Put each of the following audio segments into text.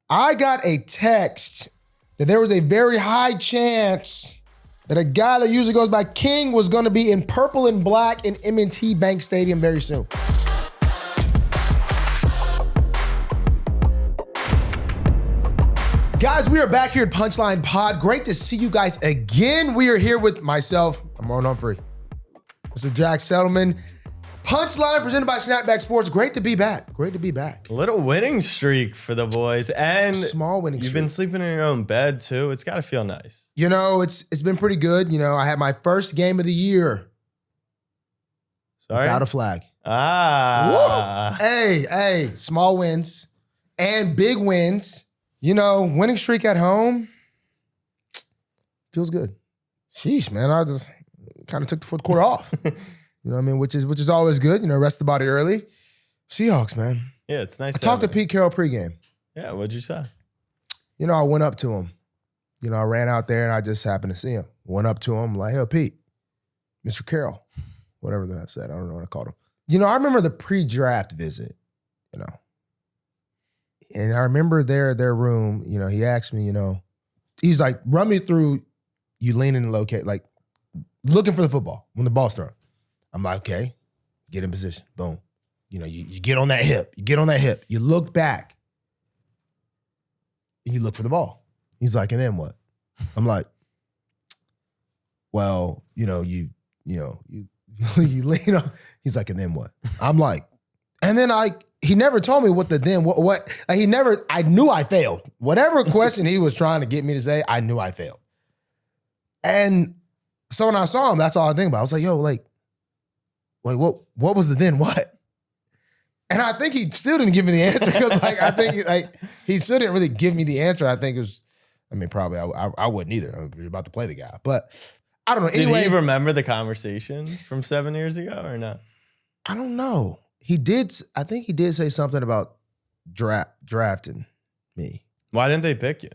I got a text that there was a very high chance that a guy that usually goes by King was going to be in purple and black in M&T Bank Stadium very soon. Guys, we are back here at Punchline Pod. Great to see you guys again. We are here with myself, I'm Marlon Humphrey, Mr. Jack Settleman. Punchline presented by Snapback Sports. Great to be back. Great to be back. A little winning streak for the boys. And small winning streak. You've been sleeping in your own bed too. It's got to feel nice. You know, it's been pretty good. You know, I had my first game of the year. Sorry? Without a flag. Ah. Woo! Hey, small wins and big wins. You know, winning streak at home feels good. Sheesh, man. I just kind of took the fourth quarter off. You know what I mean? Which is always good. You know, rest the body early. Seahawks, man. Yeah, it's nice. I talked to Pete Carroll pregame. Yeah, what'd you say? You know, I went up to him. You know, I ran out there and I just happened to see him. Went up to him like, hey, Pete, Mr. Carroll, whatever that said. I don't know what I called him. You know, I remember the pre-draft visit, you know. And I remember their room, you know, he asked me, you know, he's like, run me through you leaning and locate, like looking for the football when the ball's thrown. I'm like, okay, get in position. Boom. You know, you get on that hip. You get on that hip. You look back. And you look for the ball. He's like, and then what? I'm like, well, you lean on. He's like, and then what? I'm like, and then he never told me what the then, what like I knew I failed. Whatever question he was trying to get me to say, I knew I failed. And so when I saw him, that's all I think about. I was like, yo, like, wait, what was the then what? And I think he still didn't give me the answer because, like, I think he still didn't really give me the answer. I think it was, I mean, probably I wouldn't either. I was about to play the guy, but I don't know. Anyway, did he remember the conversation from 7 years ago or not? I don't know. He did. I think he did say something about drafting me. Why didn't they pick you?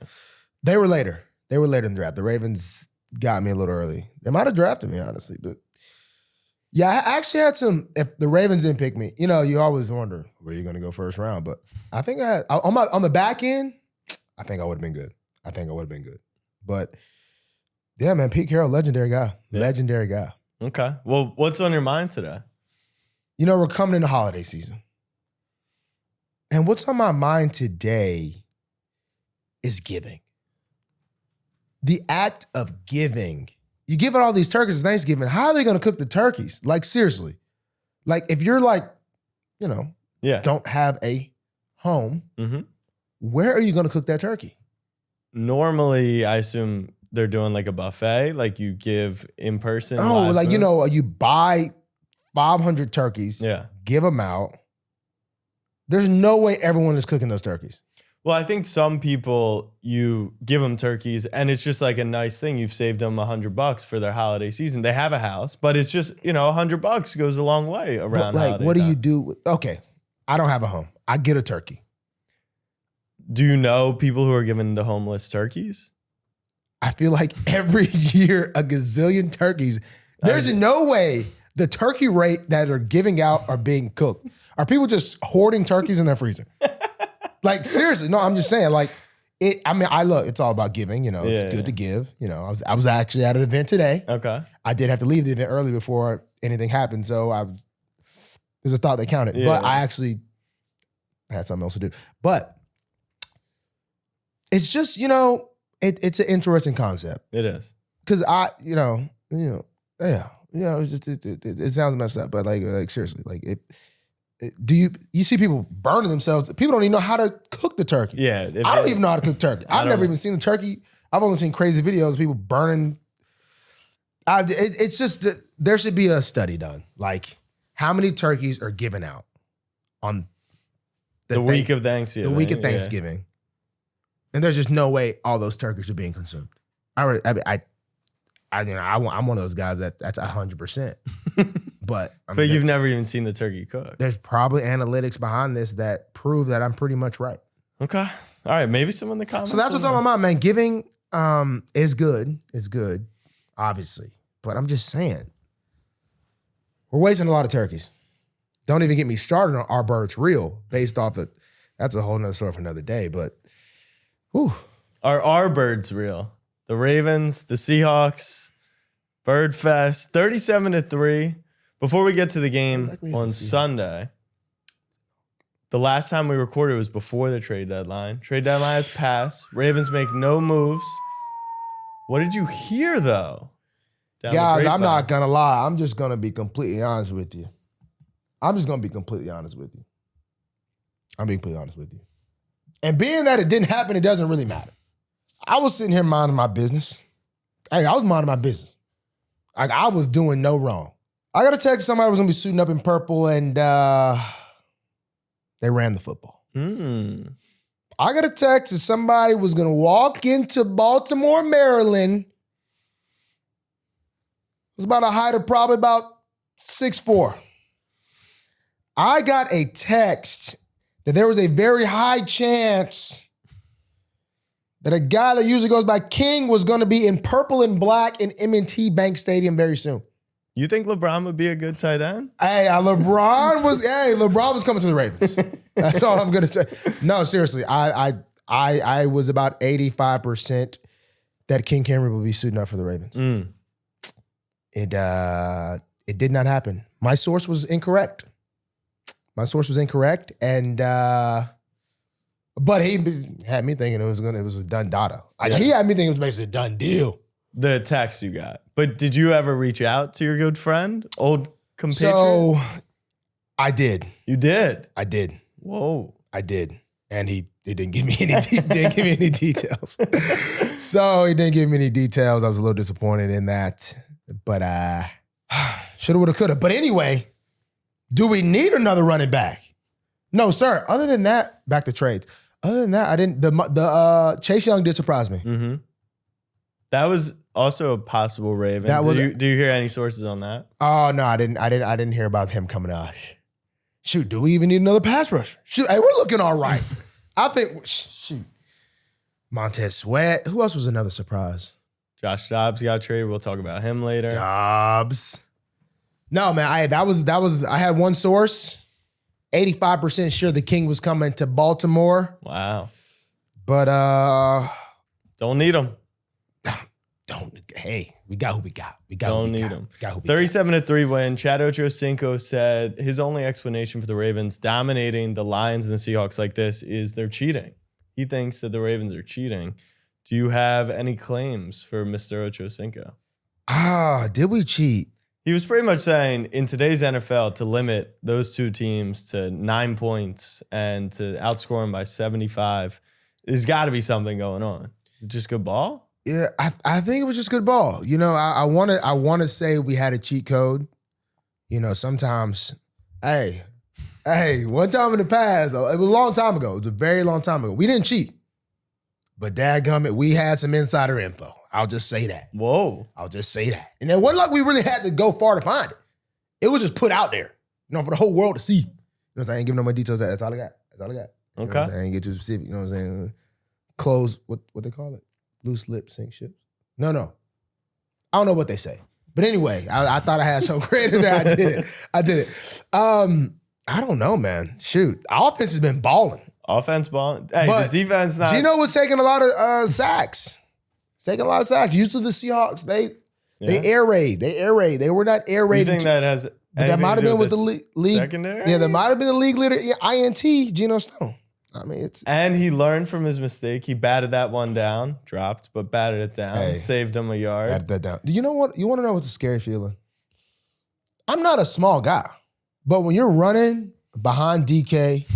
They were later. They were later in the draft. The Ravens got me a little early. They might have drafted me, honestly, but. Yeah, I actually had some, if the Ravens didn't pick me, you know, you always wonder where you're going to go first round. But I think on the back end, I think I would have been good. But yeah, man, Pete Carroll, legendary guy. Yeah. Legendary guy. Okay. Well, what's on your mind today? You know, we're coming into holiday season. And what's on my mind today is giving. The act of giving. You give out all these turkeys for Thanksgiving. How are they going to cook the turkeys? Like, seriously. Like, if you're like, you know, don't have a home, where are you going to cook that turkey? Normally, I assume they're doing like a buffet, like you give in person. Oh, like, food. You know, you buy 500 turkeys, give them out. There's no way everyone is cooking those turkeys. Well, I think some people, you give them turkeys and it's just like a nice thing. You've saved them $100 for their holiday season. They have a house, but it's just, you know, $100 goes a long way around. But like, what do you do? Okay, I don't have a home. I get a turkey. Do you know people who are giving the homeless turkeys? I feel like every year a gazillion turkeys. There's no way the turkey rate that are giving out are being cooked. Are people just hoarding turkeys in their freezer? Like, seriously, no, I'm just saying, like, it's all about giving, you know, it's good to give. You know, I was actually at an event today. Okay. I did have to leave the event early before anything happened, so there's a thought that counted. Yeah. But I actually had something else to do. But it's just, you know, it's an interesting concept. It is. Because it's just, it sounds messed up, but like seriously, like do you see people burning themselves? People don't even know how to cook the turkey. Yeah. I don't even know how to cook turkey. I've never even seen the turkey. I've only seen crazy videos of people burning. It's just that there should be a study done. Like, how many turkeys are given out on the week of Thanksgiving? The week of Thanksgiving. Yeah. And there's just no way all those turkeys are being consumed. I'm one of those guys that's 100%. But you've never even seen the turkey cook. There's probably analytics behind this that prove that I'm pretty much right. Okay. All right. Maybe someone in the comments. So that's what's on my mind, man. Giving is good. It's good, obviously. But I'm just saying, we're wasting a lot of turkeys. Don't even get me started on Our Bird's Real based off of, that's a whole nother story for another day. But Whew. Are our birds real? The Ravens, the Seahawks, Bird Fest, 37-3. Before we get to the game on Sunday, the last time we recorded was before the trade deadline. Trade deadline has passed. Ravens make no moves. What did you hear, though? Guys, I'm not going to lie. I'm just going to be completely honest with you. I'm being completely honest with you. And being that it didn't happen, it doesn't really matter. I was sitting here minding my business. Hey, I was minding my business. Like, I was doing no wrong. I got a text somebody was going to be suiting up in purple, and they ran the football. I got a text that somebody was going to walk into Baltimore, Maryland. It was about a height of probably about 6'4". I got a text that there was a very high chance that a guy that usually goes by King was going to be in purple and black in M&T Bank Stadium very soon. You think LeBron would be a good tight end? Hey, LeBron was coming to the Ravens. That's all I'm going to say. No, seriously, I was about 85% that King Henry would be suiting up for the Ravens. It did not happen. My source was incorrect. And but he had me thinking it was a done data. He had me thinking it was basically a done deal. The text you got. But did you ever reach out to your good friend, old compatriot? So I did. You did? I did. Whoa. I did. And he didn't give me any details. So he didn't give me any details. I was a little disappointed in that. But shoulda, woulda, coulda. But anyway, do we need another running back? No, sir. Other than that, back to trades. Other than that, I didn't. The Chase Young did surprise me. Mm-hmm. That was also a possible Raven. Do you hear any sources on that? Oh no, I didn't hear about him coming out. Shoot, do we even need another pass rusher? Shoot, hey, we're looking all right. I think. Shoot, Montez Sweat. Who else was another surprise? Josh Dobbs got traded. We'll talk about him later. Dobbs. No, man. I had one source. 85% sure the King was coming to Baltimore. Wow. But don't need him. Hey, we got who we got. Don't need him. 37-3 win. Chad Ochocinco said his only explanation for the Ravens dominating the Lions and the Seahawks like this is they're cheating. He thinks that the Ravens are cheating. Do you have any claims for Mr. Ochocinco? Did we cheat? He was pretty much saying in today's NFL to limit those two teams to 9 points and to outscore them by 75, there's got to be something going on. Is it just good ball? Yeah, I think it was just good ball. You know, I want to say we had a cheat code. You know, sometimes, hey, one time in the past, it was a long time ago. It was a very long time ago. We didn't cheat. But dadgummit, we had some insider info. I'll just say that. Whoa. I'll just say that. And it wasn't like we really had to go far to find it. It was just put out there, you know, for the whole world to see. You know what I'm saying? I ain't giving no more details. That's all I got. You know what I'm saying? I ain't get too specific. You know what I'm saying? Close, what they call it? Loose lip sync ships? No. I don't know what they say. But anyway, I thought I had something creative there. I did it. I don't know, man. Shoot. Our offense has been balling. Offense balling. Hey, but the defense not. Gino was taking a lot of sacks. Usually the Seahawks, they air raid. They were not air raid. You think that has that might have been with the league secondary? Yeah, that might have been the league leader, INT, Geno Stone. I mean, and he learned from his mistake. He batted that one down, dropped, but batted it down, saved him a yard. Batted that down. You know what? You want to know what's a scary feeling? I'm not a small guy, but when you're running behind DK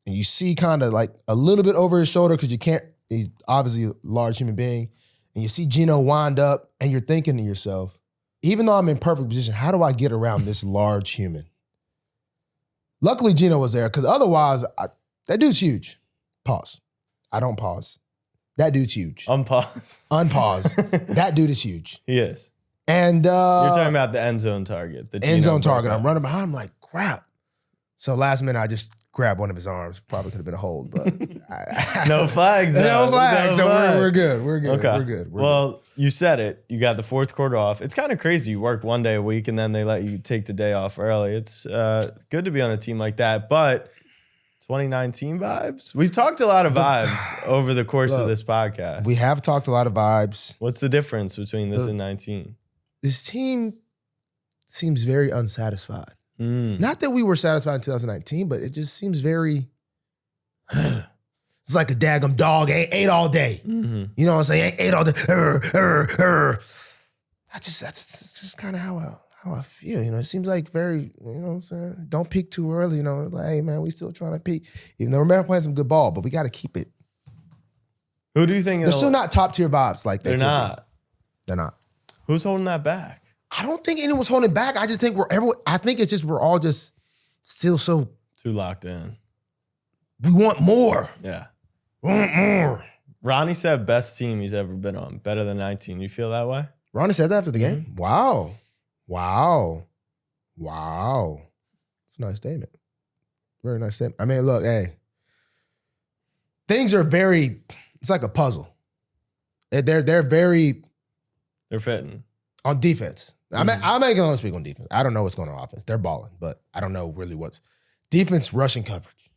and you see kind of like a little bit over his shoulder because you can't, he's obviously a large human being, and you see Geno wind up and you're thinking to yourself, even though I'm in perfect position, how do I get around this large human? Luckily, Geno was there because otherwise, that dude's huge. Pause. I don't pause. That dude's huge. Unpause. That dude is huge. He is. And you're talking about the end zone target. The end zone target. I'm running behind. I'm like, crap. So last minute, I just grabbed one of his arms. Probably could have been a hold, but no flags. No flags. So we're good. We're good. Okay. We're good. Well, you said it. You got the fourth quarter off. It's kind of crazy. You work one day a week and then they let you take the day off early. It's good to be on a team like that, but 2019 vibes? We've talked a lot of vibes over the course of this podcast. We have talked a lot of vibes. What's the difference between this and 19? This team seems very unsatisfied. Not that we were satisfied in 2019, but it just seems very... It's like a daggum dog ate all day. You know what I'm saying? Ate all day. That's just kind of how I feel. You know, it seems like very, you know what I'm saying? Don't peak too early. You know, like, hey, man, we still trying to peak. Even though we're playing some good ball, but we got to keep it. Who do you think? They're still not top tier vibes like they're not. They're not. Who's holding that back? I don't think anyone's holding back. I just think we're all just still so too locked in. We want more. Yeah. We want more. Ronnie said best team he's ever been on. Better than 19. You feel that way? Ronnie said that after the game? Wow. It's a nice statement. Very nice statement. I mean, look, hey. Things are very, it's like a puzzle. They're very... They're fitting. On defense. I'm not going to speak on defense. I don't know what's going on offense. They're balling, but I don't know really what's... Defense, rushing coverage.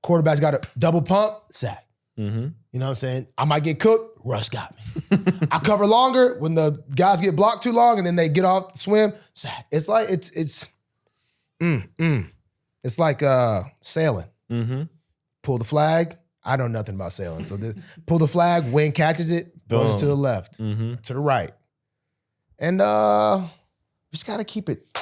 Quarterback's got a double pump, sack. You know what I'm saying? I might get cooked, Russ got me. I cover longer when the guys get blocked too long and then they get off the swim, sack. It's like, it's like sailing. Pull the flag. I know nothing about sailing. So pull the flag, wind catches it, goes to the left, to the right. And we just got to keep it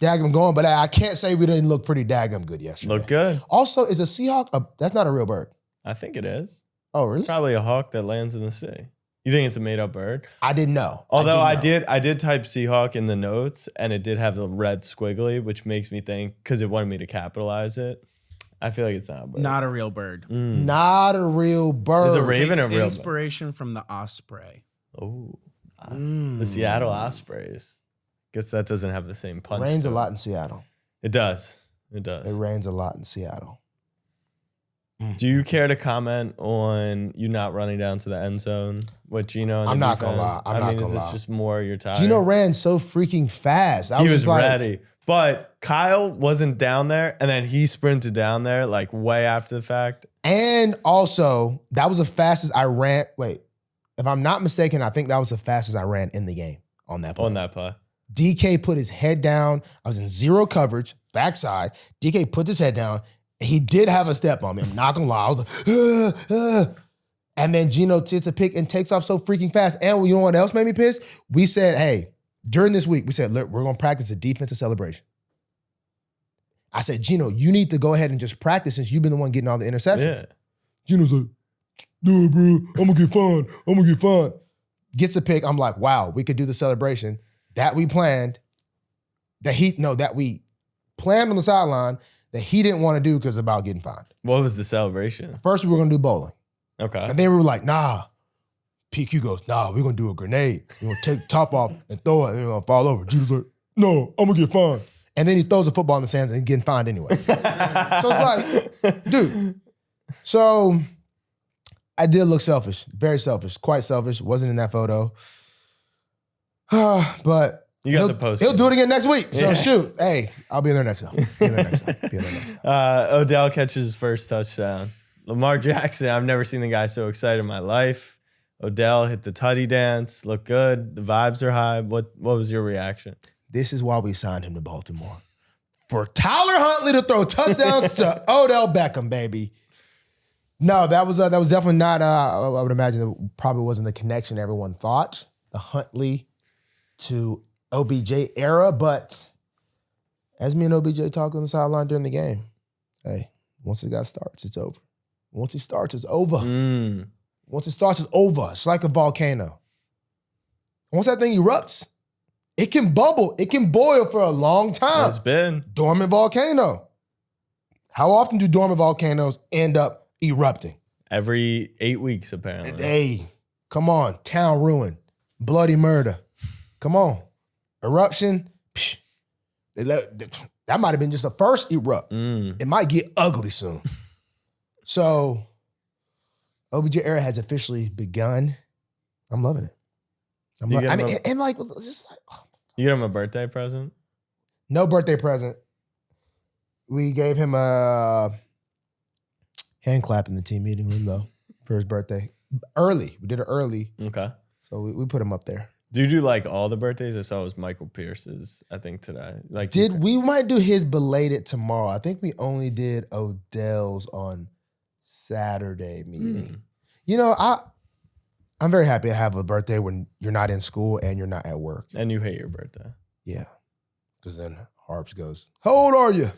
daggum going. But I can't say we didn't look pretty daggum good yesterday. Look good. Also, is a Seahawk, that's not a real bird. I think it is. Oh, really? It's probably a hawk that lands in the sea. You think it's a made-up bird? I didn't know. Although I did type Seahawk in the notes, and it did have the red squiggly, which makes me think, because it wanted me to capitalize it, I feel like it's not a bird. Not a real bird. Not a real bird. Is a raven a real bird? Inspiration from the osprey. Oh, the Seattle Ospreys. Guess that doesn't have the same punch. It rains a lot in Seattle. It does. It does. It rains a lot in Seattle. Do you care to comment on you not running down to the end zone with Gino? And I'm the not defense? gonna lie. Is this just more your time? Gino ran so freaking fast. He was ready. But Kyle wasn't down there, and then he sprinted down there like way after the fact. And also, that was the fastest I ran. Wait, if I'm not mistaken, I think that was the fastest I ran in the game on that play. On that play. DK put his head down. I was in zero coverage, backside. DK put his head down. He did have a step on me. I'm not gonna lie. I was like, And then Gino takes a pick and takes off so freaking fast. And you know what else made me pissed? We said, hey, during this week, we said, look, we're gonna practice a defensive celebration. I said, Gino, you need to go ahead and just practice since you've been the one getting all the interceptions. Yeah. Gino's like, dude, bro, I'm gonna get fined. Gets a pick. I'm like, wow, we could do the celebration that we planned, that we planned on the sideline that he didn't want to do because about getting fined. What was the celebration? First, we were going to do bowling. Okay. And then we were like, nah. PQ goes, nah, we're going to do a grenade. We're going to take the top off and throw it and it's going to fall over. Gino's like, no, I'm going to get fined. And then he throws a football in the sands and getting fined anyway. So it's like, dude. So I did look selfish, very selfish, quite selfish. Wasn't in that photo. But you got the post. He'll do it again next week. So shoot, hey, I'll be in there next time. Odell catches his first touchdown. Lamar Jackson, I've never seen the guy so excited in my life. Odell hit the tutty dance, looked good. The vibes are high. What was your reaction? This is why we signed him to Baltimore. For Tyler Huntley to throw touchdowns to Odell Beckham, baby. No, that was definitely not, I would imagine it probably wasn't the connection everyone thought. The Huntley to OBJ era, but as me and OBJ talked on the sideline during the game, hey, once the guy starts, it's over. Once he starts, it's over. Once it starts, it's over. It's like a volcano. Once that thing erupts, it can bubble. It can boil for a long time. It's been. Dormant volcano. How often do dormant volcanoes end up erupting? Every 8 weeks, apparently. Hey, come on. Town ruin. Bloody murder. Come on. Eruption. Psh, that might have been just the first erupt. It might get ugly soon. So, OBJ era has officially begun. I'm loving it. You get him a birthday present? No birthday present. We gave him a Hand clap in the team meeting room though for his birthday. Early. We did it early. Okay. So we put him up there. Do you do like all the birthdays? I saw it was Michael Pierce's, I think, today. Like, We might do his belated tomorrow. I think we only did Odell's on Saturday meeting. You know, I'm very happy to have a birthday when you're not in school and you're not at work. And you hate your birthday. Yeah. Because then Harps goes, how old are you?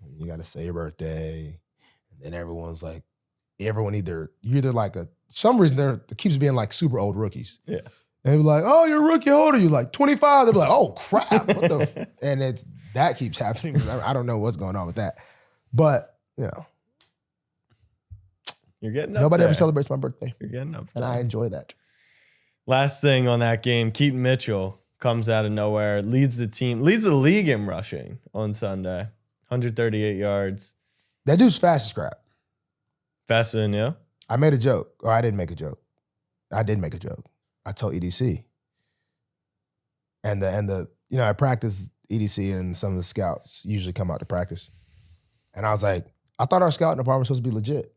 And you got to say your birthday. And then everyone's like, you're either like some reason it keeps being like super old rookies. Yeah. And they be like, oh, you're a rookie. How old are you? Like 25. They'll be like, oh, crap. What the And that keeps happening. I don't know what's going on with that. But, you know. You're getting up Nobody there. ever celebrates my birthday. You're getting up And there. I enjoy that. Last thing on that game, Keaton Mitchell comes out of nowhere, leads the league in rushing on Sunday. 138 yards. That dude's fast as crap. Faster than you? I made a joke. Or I didn't make a joke. I did make a joke. I told EDC. And I practice EDC and some of the scouts usually come out to practice. And I was like, I thought our scouting department was supposed to be legit.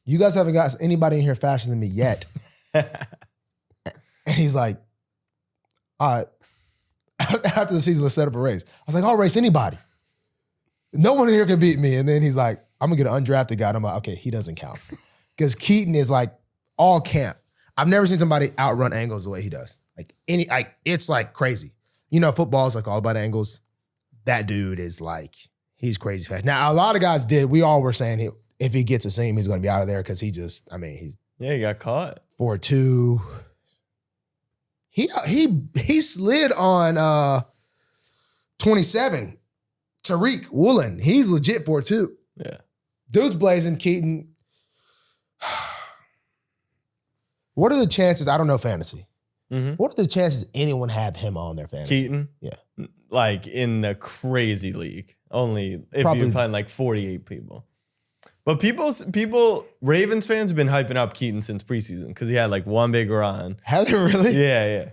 You guys haven't got anybody in here faster than me yet. And he's like, all right. After the season, let's set up a race. I was like, I'll race anybody. No one in here can beat me. And then he's like, I'm going to get an undrafted guy. And I'm like, okay, he doesn't count. Because Keaton is like all camp. I've never seen somebody outrun angles the way he does. It's like crazy. You know, football is like all about angles. That dude is like, he's crazy fast. Now, a lot of guys did. We all were saying if he gets a seam, he's going to be out of there because he's Yeah, he got caught. 4'2". He slid on 27. Tariq Woolen. He's legit 4'2". Yeah. Dude's blazing. Keaton. What are the chances? I don't know fantasy. Mm-hmm. What are the chances anyone have him on their fantasy? Keaton? Yeah. Like in the crazy league. Only if Probably. you're playing like 48 people. But people, Ravens fans have been hyping up Keaton since preseason because he had like one big run. Have they really? Yeah.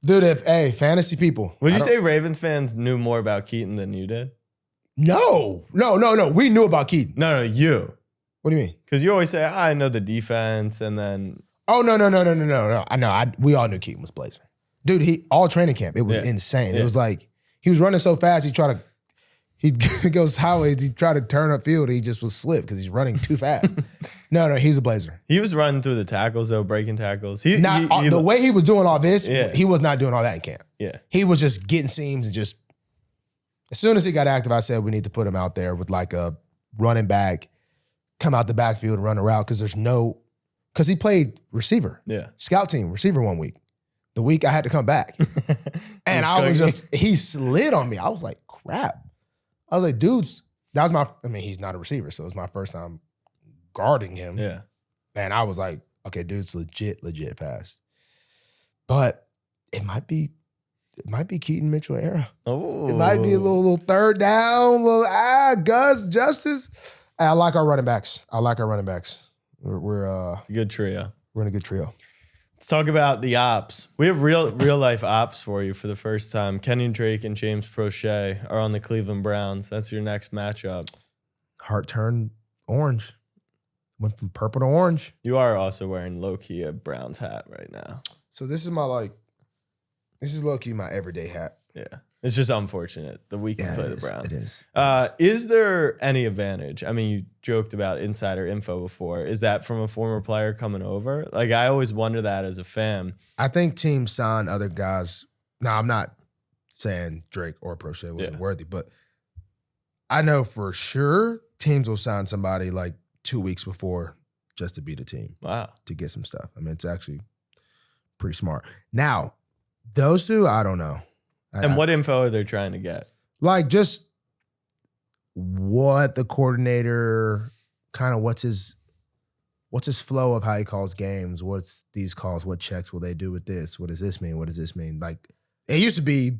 Dude, fantasy people. Would you say Ravens fans knew more about Keaton than you did? No. We knew about Keaton. No, you. What do you mean? Because you always say, I know the defense, and then... Oh, no. I know. We all knew Keaton was blazing. Dude, all training camp, it was insane. Yeah. It was like, he was running so fast, he goes highways, he tried to turn upfield, he just was slipped because he's running too fast. No, he's a blazer. He was running through the tackles, though, breaking tackles. The way he was doing all this, he was not doing all that in camp. Yeah. He was just getting seams and just, as soon as he got active, I said we need to put him out there with like a running back, come out the backfield and run a route because he played receiver. Yeah. Scout team, receiver 1 week. The week I had to come back. And he slid on me. I was like, crap. I was like, dudes, he's not a receiver, so it was my first time guarding him. Yeah. And I was like, okay, dude's legit fast. But it might be Keaton Mitchell era. Oh. It might be a little third down, Gus, Justice. I like our running backs. We're It's a good trio. in a good trio. Let's talk about the Opps. We have real life Opps for you for the first time. Kenyan Drake and James Proche are on the Cleveland Browns. That's your next matchup. Heart turned orange. Went from purple to orange. You are also wearing low-key a Browns hat right now. So this is low-key my everyday hat. Yeah. It's just unfortunate that we can play the Browns. It is. Is there any advantage? I mean, you joked about insider info before. Is that from a former player coming over? Like, I always wonder that as a fan. I think teams sign other guys. Now, I'm not saying Drake or Proche wasn't worthy, but I know for sure teams will sign somebody like 2 weeks before just to beat a team. Wow. To get some stuff. I mean, it's actually pretty smart. Now, those two, I don't know. And what info are they trying to get? Like just what the coordinator, kind of what's his flow of how he calls games? What's these calls? What checks will they do with this? What does this mean? What does this mean? Like it used to be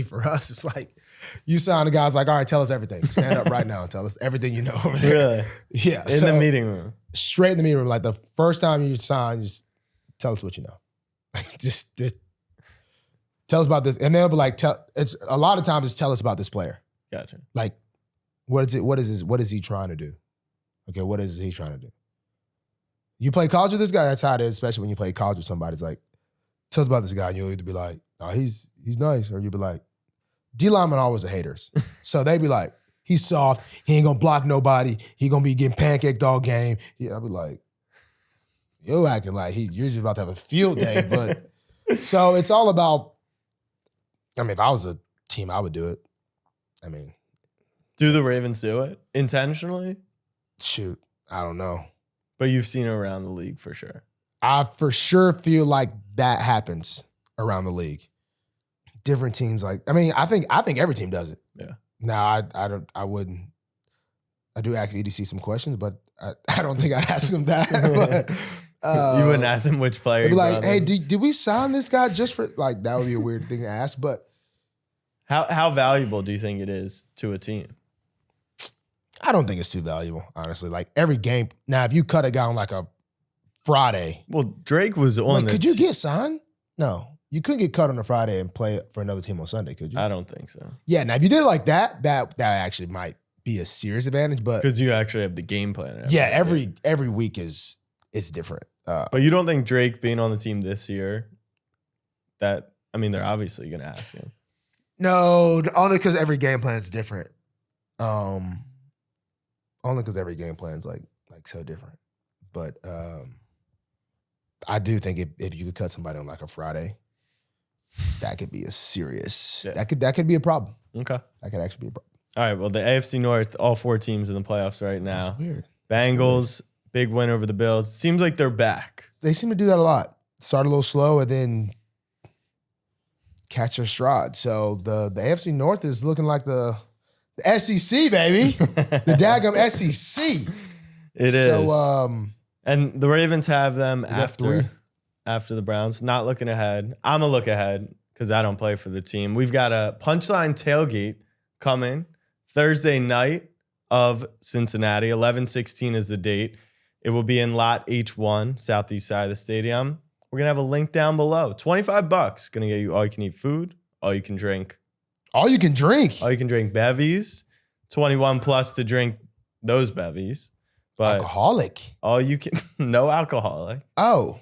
for us. It's like you sign a guy's like, all right, tell us everything. Stand up right now and tell us everything you know over there. Really? Yeah. In the meeting room. Straight in the meeting room. Like the first time you sign, just tell us what you know. just tell us about this. And they'll be like, it's a lot of times it's tell us about this player. Gotcha. Like What is it? What is he trying to do? Okay, what is he trying to do? You play college with this guy, that's how it is, especially when you play college with somebody. It's like, tell us about this guy, and you'll either be like, oh, he's nice, or you'll be like, D linemen always are haters. So they be like, he's soft, he ain't gonna block nobody, he gonna be getting pancaked all game. Yeah, I'll be like, you're acting like you're just about to have a field day. But so it's all about, I mean, if I was a team, I would do it. I mean. Do the Ravens do it intentionally? Shoot, I don't know. But you've seen it around the league for sure. I for sure feel like that happens around the league. Different teams, like, I mean, I think every team does it. Yeah. Now, I wouldn't. I do ask EDC some questions, but I don't think I'd ask him that. But, you wouldn't ask him which player. Be like, hey, did we sign this guy just for, like, that would be a weird thing to ask. But how valuable do you think it is to a team? I don't think it's too valuable, honestly. Like, every game. Now, if you cut a guy on like a Friday. Well, Drake was on could you get signed? No. You couldn't get cut on a Friday and play for another team on Sunday, could you? I don't think so. Yeah, now if you did it like that actually might be a serious advantage. But because you actually have the game plan. Yeah, every week is different. But you don't think Drake being on the team this year, they're obviously going to ask him. No, only because every game plan is different. Only because every game plan is like so different. But I do think if you could cut somebody on like a Friday, that could be a serious. Yeah. That could be a problem. Okay, that could actually be a problem. All right. Well, the AFC North, all 4 teams in the playoffs right now. That's weird. Bengals, big win over the Bills. Seems like they're back. They seem to do that a lot. Start a little slow and then catch their stride. So the AFC North is looking like the SEC, baby. The daggum SEC. It is. So, and the Ravens have them after the Browns. Not looking ahead. I'm a look ahead because I don't play for the team. We've got a Punchline tailgate coming Thursday night of Cincinnati. 11/16 is the date. It will be in lot H1, southeast side of the stadium. We're going to have a link down below. $25. Going to get you all you can eat food, all you can drink. All you can drink? All you can drink bevies. 21 plus to drink those bevies. But alcoholic? All you can, no alcoholic. Oh,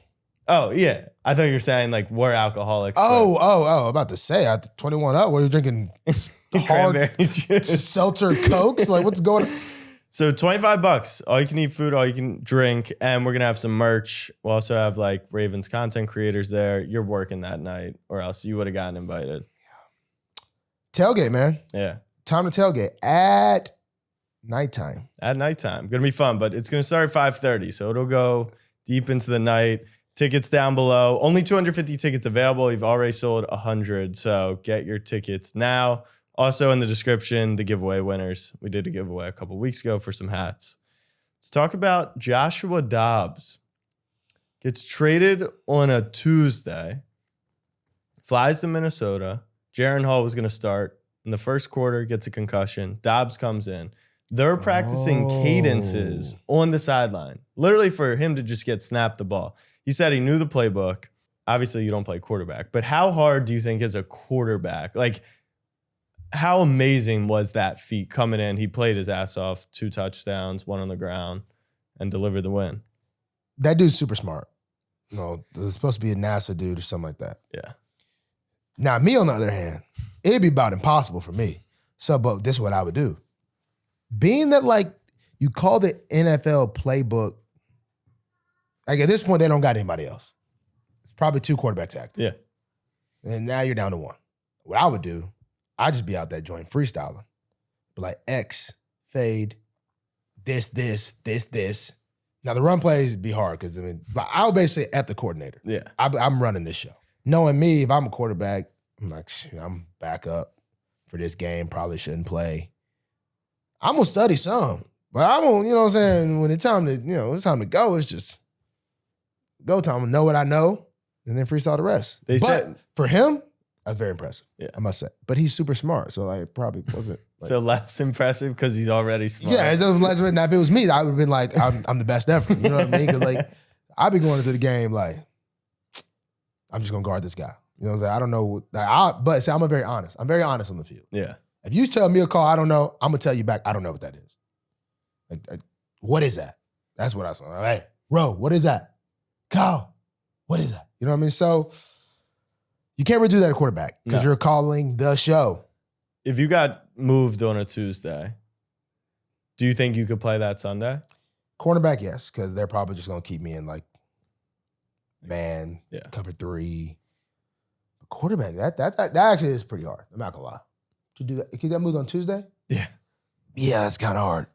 yeah. I thought you were saying like we're alcoholics. I'm about to say, 21 up, what are you drinking? Hard seltzer Cokes? Like, what's going on? So $25, all you can eat food, all you can drink, and we're going to have some merch. We'll also have like Ravens content creators there. You're working that night or else you would have gotten invited. Tailgate, man. Yeah. Time to tailgate at nighttime. At nighttime. Going to be fun, but it's going to start at 5:30, so it'll go deep into the night. Tickets down below. Only 250 tickets available. You've already sold 100, so get your tickets now. Also in the description, the giveaway winners. We did a giveaway a couple weeks ago for some hats. Let's talk about Joshua Dobbs. Gets traded on a Tuesday. Flies to Minnesota. Jaron Hall was going to start. In the first quarter, gets a concussion. Dobbs comes in. They're practicing cadences on the sideline. Literally for him to just get snapped the ball. He said he knew the playbook. Obviously, you don't play quarterback. But how hard do you think as a quarterback? Like, how amazing was that feat coming in? He played his ass off, 2 touchdowns, 1 on the ground, and delivered the win. That dude's super smart. No, there's supposed to be a NASA dude or something like that. Yeah. Now, me on the other hand, it'd be about impossible for me. So, but this is what I would do. Being that, like, you call the NFL playbook, like at this point, they don't got anybody else. It's probably 2 quarterbacks active. Yeah. And now you're down to 1. What I would do, I'd just be out that joint freestyling. But like X, fade, this. Now, the run plays be hard because, but I would basically F the coordinator. Yeah. I'm running this show. Knowing me, if I'm a quarterback, I'm like, I'm back up for this game, probably shouldn't play. I'm going to study some, but I won't, you know what I'm saying? When it's time to, it's time to go, it's just go time. I'm going to know what I know and then freestyle the rest. But for him, that's very impressive, I must say. But he's super smart, so like probably wasn't. Like, so less impressive because he's already smart. Yeah, now if it was me, I would have been like, I'm the best ever. You know what I mean? Because like, I'd be going into the game like, I'm just going to guard this guy. You know what I'm saying? I don't know. But see, I'm very honest on the field. Yeah. If you tell me a call I don't know, I'm gonna tell you back. I don't know what that is. Like, what is that? That's what I saw. Like, hey, Ro, what is that? Kyle, what is that? You know what I mean? So you can't really do that at quarterback because you're calling the show. If you got moved on a Tuesday, do you think you could play that Sunday? Cornerback, yes, because they're probably just gonna keep me in like man, cover 3. But quarterback, that actually is pretty hard. I'm not gonna lie. To do that, because that moved on Tuesday. Yeah, that's kind of hard.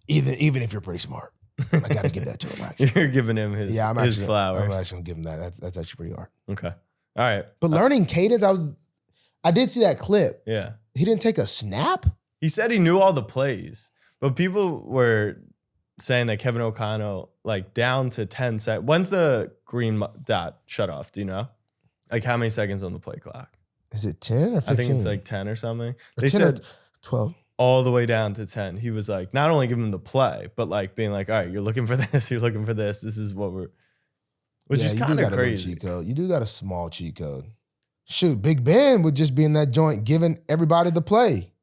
Even if you're pretty smart, I gotta give that to him. Actually, you're giving him his flowers. I'm actually gonna give him that. That's actually pretty hard. Okay, all right. But learning cadence, I did see that clip. Yeah, he didn't take a snap. He said he knew all the plays, but people were saying that Kevin O'Connell, like down to 10 seconds. When's the green dot shut off? Do you know? Like how many seconds on the play clock? Is it 10 or 15? I think it's like 10 or something. They 10 said 12. All the way down to 10. He was like, not only giving him the play, but like being like, all right, you're looking for this, you're looking for this. This is what which is kind of crazy. Cheat code. You do got a small cheat code. Shoot, Big Ben would just be in that joint giving everybody the play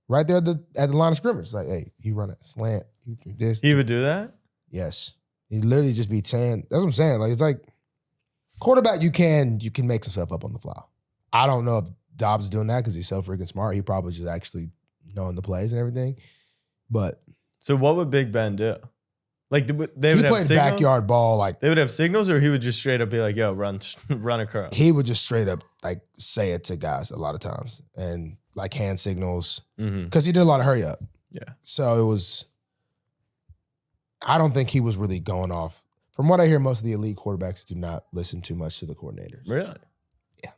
right there at the line of scrimmage. Like, hey, you run a slant, you do this. He would do that? Yes. He'd literally just be saying, that's what I'm saying. Like, it's like quarterback, you can make some stuff up on the fly. I don't know if Dobbs is doing that because he's so freaking smart. He probably just actually knowing the plays and everything. But so what would Big Ben do? Like they would have signals? Backyard ball. Like they would have signals, or he would just straight up be like, "Yo, run a curl." He would just straight up like say it to guys a lot of times and like hand signals because he did a lot of hurry up. Yeah. So it was. I don't think he was really going off. From what I hear, most of the elite quarterbacks do not listen too much to the coordinators. Really? Yeah.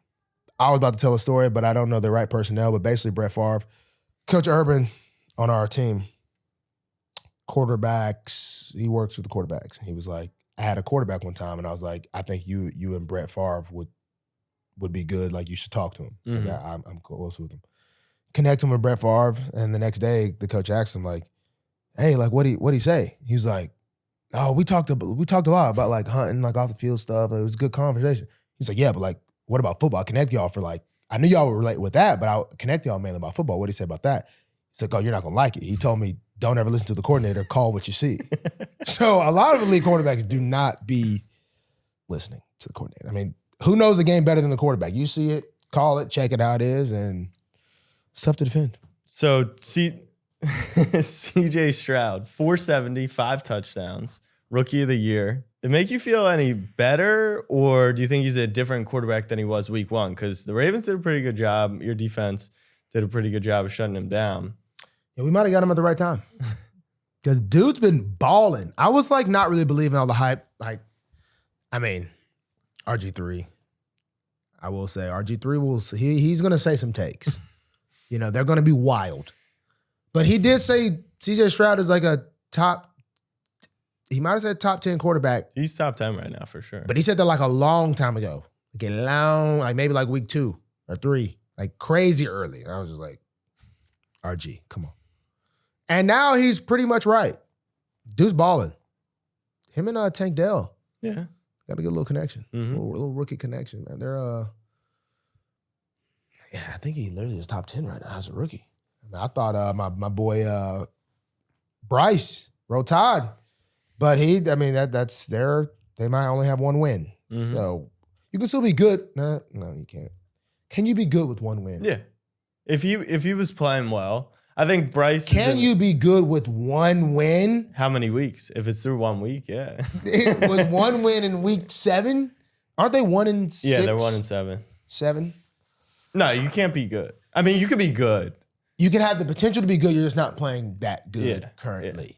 I was about to tell a story, but I don't know the right personnel. But basically, Brett Favre, Coach Urban on our team, quarterbacks, he works with the quarterbacks. He was like, I had a quarterback one time, and I was like, I think you and Brett Favre would be good. Like, you should talk to him. Mm-hmm. Like, I'm close with him. Connect him with Brett Favre, and the next day, the coach asked him, like, hey, like, what'd he say? He was like, oh, we talked a lot about, like, hunting, like, off the field stuff. It was a good conversation. He's like, yeah, but, like, what about football? I connect y'all for, like, I knew y'all would relate with that, but I'll connect y'all mainly about football. What'd he say about that? He's like, oh, you're not going to like it. He told me, don't ever listen to the coordinator. Call what you see. So a lot of elite quarterbacks do not be listening to the coordinator. I mean, who knows the game better than the quarterback? You see it, call it, check it how it is, and it's tough to defend. So CJ Stroud, 470, 5 touchdowns, rookie of the year. Did it make you feel any better, or do you think he's a different quarterback than he was week 1? Because the Ravens did a pretty good job. Your defense did a pretty good job of shutting him down. Yeah, we might have got him at the right time. Because dude's been balling. I was like not really believing all the hype. Like, I mean, RG3. I will say RG3 he's going to say some takes. You know, they're going to be wild. But he did say CJ Stroud is like he might have said top 10 quarterback. He's top 10 right now for sure. But he said that like a long time ago. Like maybe like week 2 or 3. Like crazy early. And I was just like, RG, come on. And now he's pretty much right. Dude's balling. Him and Tank Dell. Yeah. Got a good little connection. Mm-hmm. A little rookie connection, man. They're I think he literally is top 10 right now as a rookie. I mean, I thought my boy Bryce rolled Tide. But they might only have 1 win. Mm-hmm. So you can still be good. No, you can't. Can you be good with 1 win? Yeah. If he was playing well, I think Bryce Can you be good with 1 win? How many weeks? If it's through 1 week, yeah. With 1 win in week 7? Aren't they 1-6? Yeah, they're 1-7. 7? No, you can't be good. I mean, you could be good. You can have the potential to be good. You're just not playing that good currently. Yeah.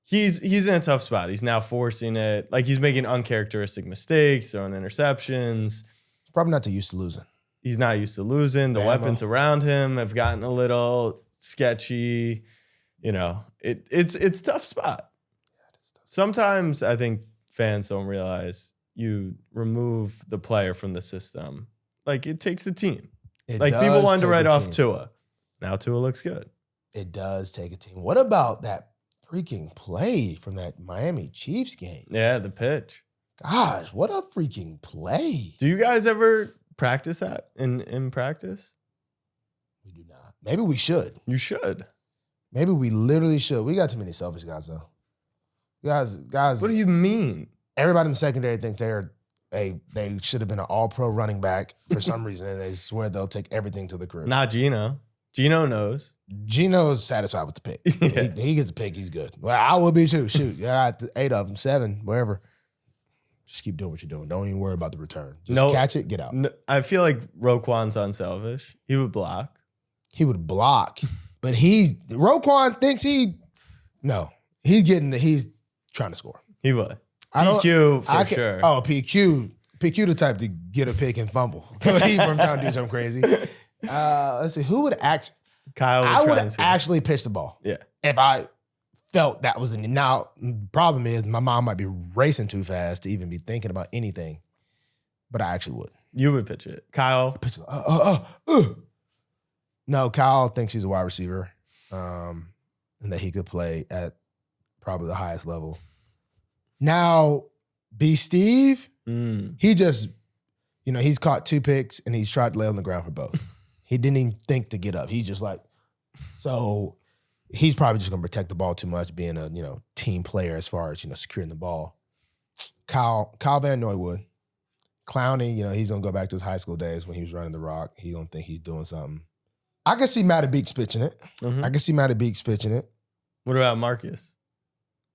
He's in a tough spot. He's now forcing it. Like, he's making uncharacteristic mistakes, throwing interceptions. He's probably not too used to losing. He's not used to losing. The weapons around him have gotten a little sketchy. You know, it's a tough spot. Sometimes I think fans don't realize you remove the player from the system. Like, it takes a team. Like, people wanted to write off Tua. Now Tua looks good. It does take a team. What about that freaking play from that Miami Chiefs game? Yeah, the pitch. Gosh, what a freaking play. Do you guys ever practice that in practice? We do not. Maybe we should. You should. Maybe we literally should. We got too many selfish guys though. Guys. What do you mean? Everybody in the secondary thinks they should have been an all-pro running back for some reason, and they swear they'll take everything to the crib. Not Gino. Gino knows. Gino's satisfied with the pick. Yeah. He gets a pick, he's good. Well, I will be too. Shoot, yeah, 8 of them, 7, wherever. Just keep doing what you're doing. Don't even worry about the return. Just catch it, get out. No, I feel like Roquan's unselfish. He would block. He would block, but Roquan thinks he's trying to score. He would. PQ for sure. Oh, PQ the type to get a pick and fumble. He's from trying to do something crazy. Let's see, who would actually? Kyle. I would actually pitch the ball. Yeah. If I felt that was now. Problem is, my mom might be racing too fast to even be thinking about anything, but I actually would. You would pitch it, Kyle. Pitch it. No, Kyle thinks he's a wide receiver, and that he could play at probably the highest level. Now, B. Steve, he just, he's caught 2 picks and he's tried to lay on the ground for both. He didn't even think to get up. He's just like, so he's probably just going to protect the ball too much, being a, team player as far as, securing the ball. Kyle Van Noy would. Clowning, he's going to go back to his high school days when he was running the rock. He don't think he's doing something. I can see Matty Beeks pitching it. What about Marcus?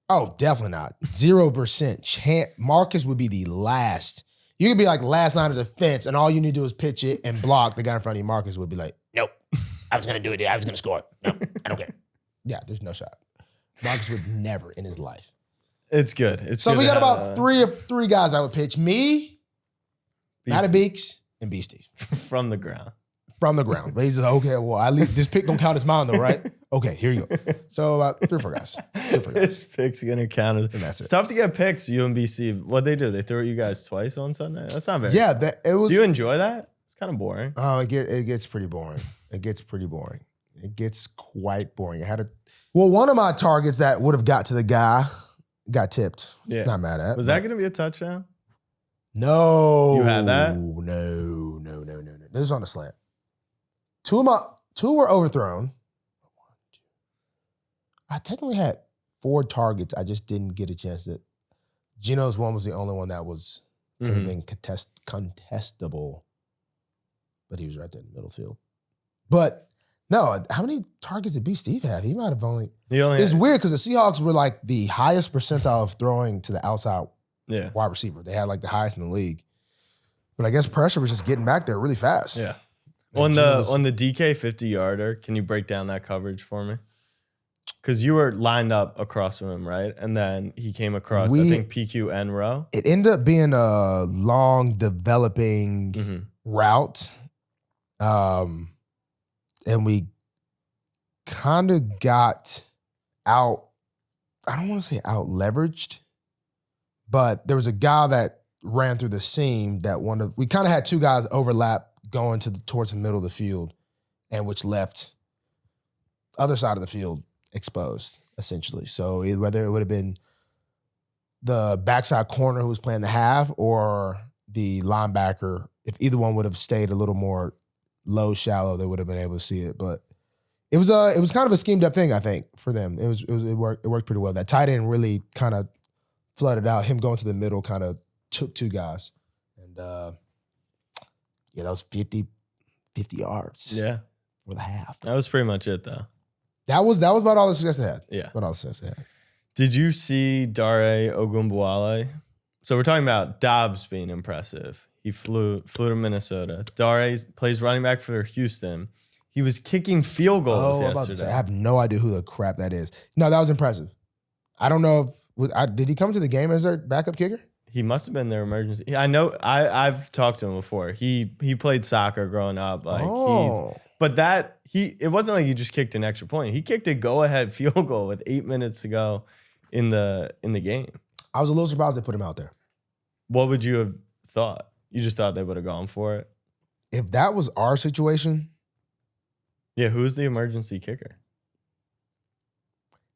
Oh, definitely not. 0% Marcus would be the last. You could be like last line of defense, and all you need to do is pitch it and block. The guy in front of you, Marcus, would be like, nope, I was going to do it. I was going to score. No, I don't care. Yeah, there's no shot. Marcus would never in his life. It's good. So we got about three guys I would pitch. Me, Matty Beeks, and B. Steve. From the ground. From the ground. But he's just like, okay, well, at least this pick don't count as mine though, right? Okay, here you go. So about 3 or 4 guys. This pick's gonna count as. It's tough to get picks. UMBC. What'd they do? They threw at you guys twice on Sunday. That's not very. Yeah, it was. Do you enjoy that? It's kind of boring. Oh, it gets pretty boring. It gets quite boring. One of my targets that would have got to the guy got tipped. Yeah, not mad at. Was that gonna be a touchdown? No. You had that? No. This was on the slant. 2 were overthrown. I technically had 4 targets. I just didn't get a chance to. Gino's one was the only one that was could have been contestable, but he was right there in the middle field. But no, how many targets did B. Steve have? He might have only. It's weird because the Seahawks were like the highest percentile of throwing to the outside wide receiver. They had like the highest in the league. But I guess pressure was just getting back there really fast. Yeah. On the DK 50-yarder, can you break down that coverage for me? Because you were lined up across from him, right? And then he came across, I think, PQ and row. It ended up being a long developing route. And we kind of got out, I don't want to say out leveraged, but there was a guy that ran through the seam that we kind of had 2 guys overlap going towards the middle of the field, and which left other side of the field exposed, essentially. So whether it would have been the backside corner who was playing the half or the linebacker, if either one would have stayed a little more low, shallow, they would have been able to see it. But it was kind of a schemed up thing, I think, for them. It worked pretty well. That tight end really kind of flooded out. Him going to the middle kind of took 2 guys. And that was 50 yards. Yeah. For the half. That was pretty much it, though. That was about all the success they had. Yeah. About all the success they had. Did you see Dare Ogunbowale? So we're talking about Dobbs being impressive. He flew to Minnesota. Dare plays running back for Houston. He was kicking field goals yesterday. I have no idea who the crap that is. No, that was impressive. I don't know did he come to the game as their backup kicker? He must have been their emergency. I know. I've talked to him before. He played soccer growing up. It wasn't like he just kicked an extra point. He kicked a go-ahead field goal with 8 minutes to go in the game. I was a little surprised they put him out there. What would you have thought? You just thought they would have gone for it? If that was our situation. Yeah, who's the emergency kicker?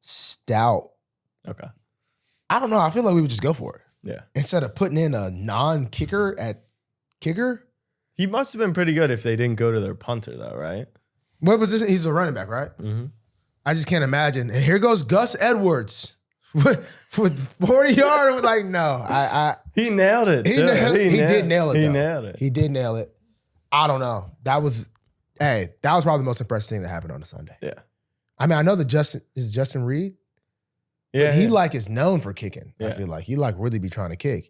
Stout. Okay. I don't know. I feel like we would just go for it. Yeah. Instead of putting in a non-kicker at kicker. He must have been pretty good if they didn't go to their punter, though, right? What position? He's a running back, right? Mm-hmm. I just can't imagine. And here goes Gus Edwards with 40 yards. Like, no, he nailed it. He did nail it. He though. nailed it. He did nail it. I don't know. That was probably the most impressive thing that happened on a Sunday. Yeah. I mean, I know that Justin Reed. Yeah. But he is known for kicking. Yeah. I feel like he really be trying to kick.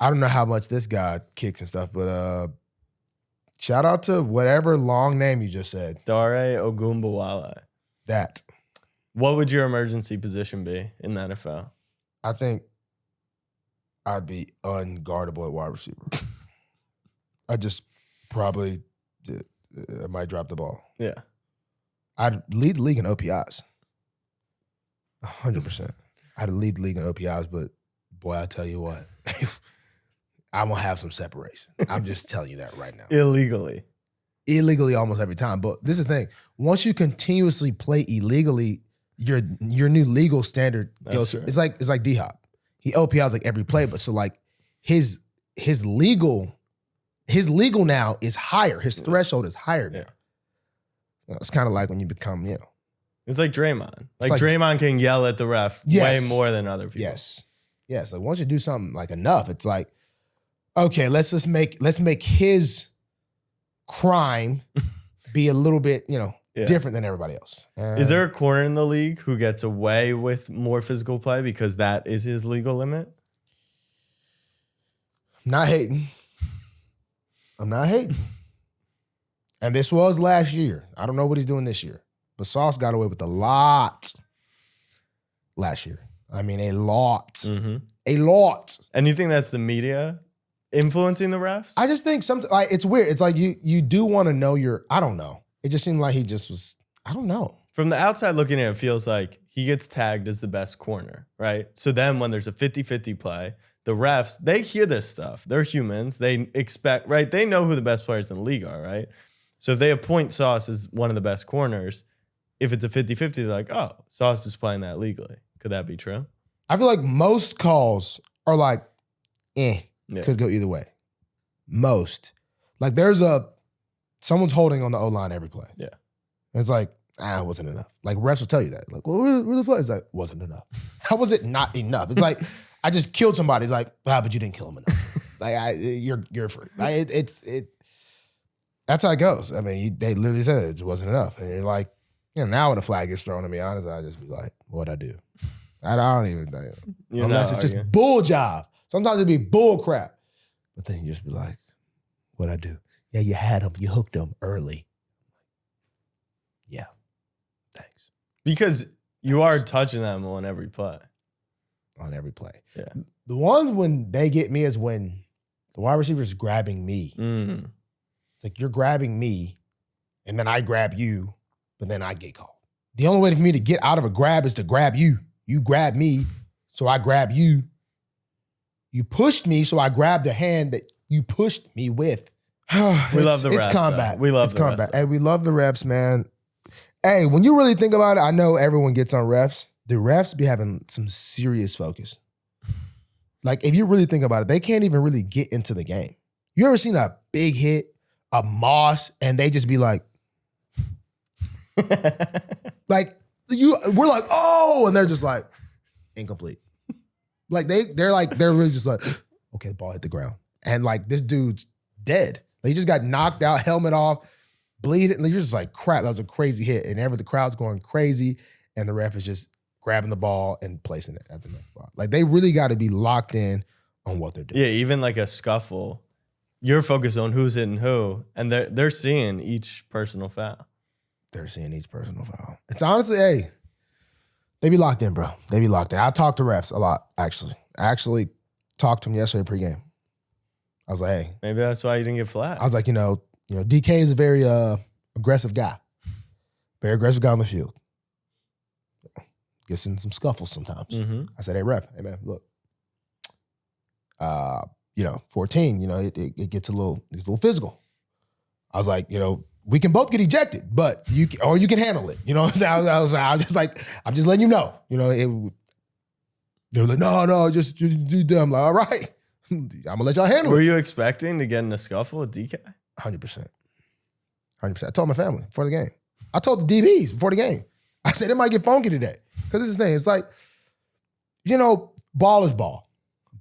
I don't know how much this guy kicks and stuff, but shout out to whatever long name you just said. Dare Ogunbowale. That. What would your emergency position be in the NFL? I think I'd be unguardable at wide receiver. I just probably I might drop the ball. Yeah. I'd lead the league in OPIs. 100%. I'd lead the league in OPIs, but boy, I tell you what, I'm going to have some separation. I'm just telling you that right now. Illegally almost every time. But this is the thing. Once you continuously play illegally, your new legal standard goes. True. It's like D-Hop. He OPIs like every play, but so like his legal now is higher. His threshold is higher now. Yeah. It's kind of like when you become, It's like Draymond. Like Draymond can yell at the ref way more than other people. Yes. Like once you do something like enough, it's like, okay, let's make his crime be a little bit, different than everybody else. Is there a corner in the league who gets away with more physical play because that is his legal limit? I'm not hating. And this was last year. I don't know what he's doing this year. But Sauce got away with a lot last year. I mean, a lot. Mm-hmm. A lot. And you think that's the media influencing the refs? I just think something like it's weird. It's like you do want to know I don't know. It just seemed like he just was, I don't know. From the outside looking in, it feels like he gets tagged as the best corner, right? So then when there's a 50-50 play, the refs, they hear this stuff. They're humans. They expect, right? They know who the best players in the league are, right? So if they appoint Sauce as one of the best corners, if it's a 50-50, they're like, oh, Sauce is playing that legally. Could that be true? I feel like most calls are like, could go either way. Most. Like someone's holding on the O-line every play. Yeah. And it's like, it wasn't enough. Like refs will tell you that. Like, well, where the play? It's like, wasn't enough. How was it not enough? It's like, I just killed somebody. It's like, but you didn't kill him enough. Like, you're free. Like, that's how it goes. I mean, they literally said it wasn't enough. And you're like, now when a flag gets thrown, to be honest, I just be like, what'd I do? I don't even think. Unless it's just bull job. Sometimes it'd be bull crap. But then you just be like, what'd I do? Yeah, you had him. You hooked him early. Yeah. Thanks. Because you are touching them on every play. On every play. Yeah. The ones when they get me is when the wide receiver is grabbing me. Mm. It's like you're grabbing me, and then I grab you, but then I get called. The only way for me to get out of a grab is to grab you. You grab me, so I grab you. You pushed me, so I grabbed the hand that you pushed me with. We love the refs. It's combat. We love it's the combat. refs. Hey, we love the refs, man. Hey, when you really think about it, I know everyone gets on refs. The refs be having some serious focus. Like, if you really think about it, they can't even really get into the game. You ever seen a big hit, a Moss, and they just be like, we're like, oh, and they're just like, incomplete. Like, they're really just like, okay, ball hit the ground. And like, this dude's dead. Like, he just got knocked out, helmet off, bleeding. Like, you're just like, crap, that was a crazy hit. And the crowd's going crazy, and the ref is just grabbing the ball and placing it at the next spot. Like, they really got to be locked in on what they're doing. Yeah, even like a scuffle, you're focused on who's hitting who, and they're seeing each personal foul. They're seeing each personal foul. It's honestly, hey, they be locked in, bro. They be locked in. I talk to refs a lot, actually. I actually talked to them yesterday pregame. I was like, hey. Maybe that's why you didn't get flat. I was like, DK is a very aggressive guy. Very aggressive guy on the field. Gets in some scuffles sometimes. Mm-hmm. I said, hey, ref, hey, man, look. 14, it gets a little physical. I was like, we can both get ejected, but you can handle it. You know what I'm saying? I was just like, I'm just letting you know. They were like, no, just do them. I'm like, all right, I'm gonna let y'all handle it. Were you expecting to get in a scuffle with DK? 100%. I told my family before the game. I told the DBs before the game. I said, it might get funky today. Because it's the thing. It's like, ball is ball.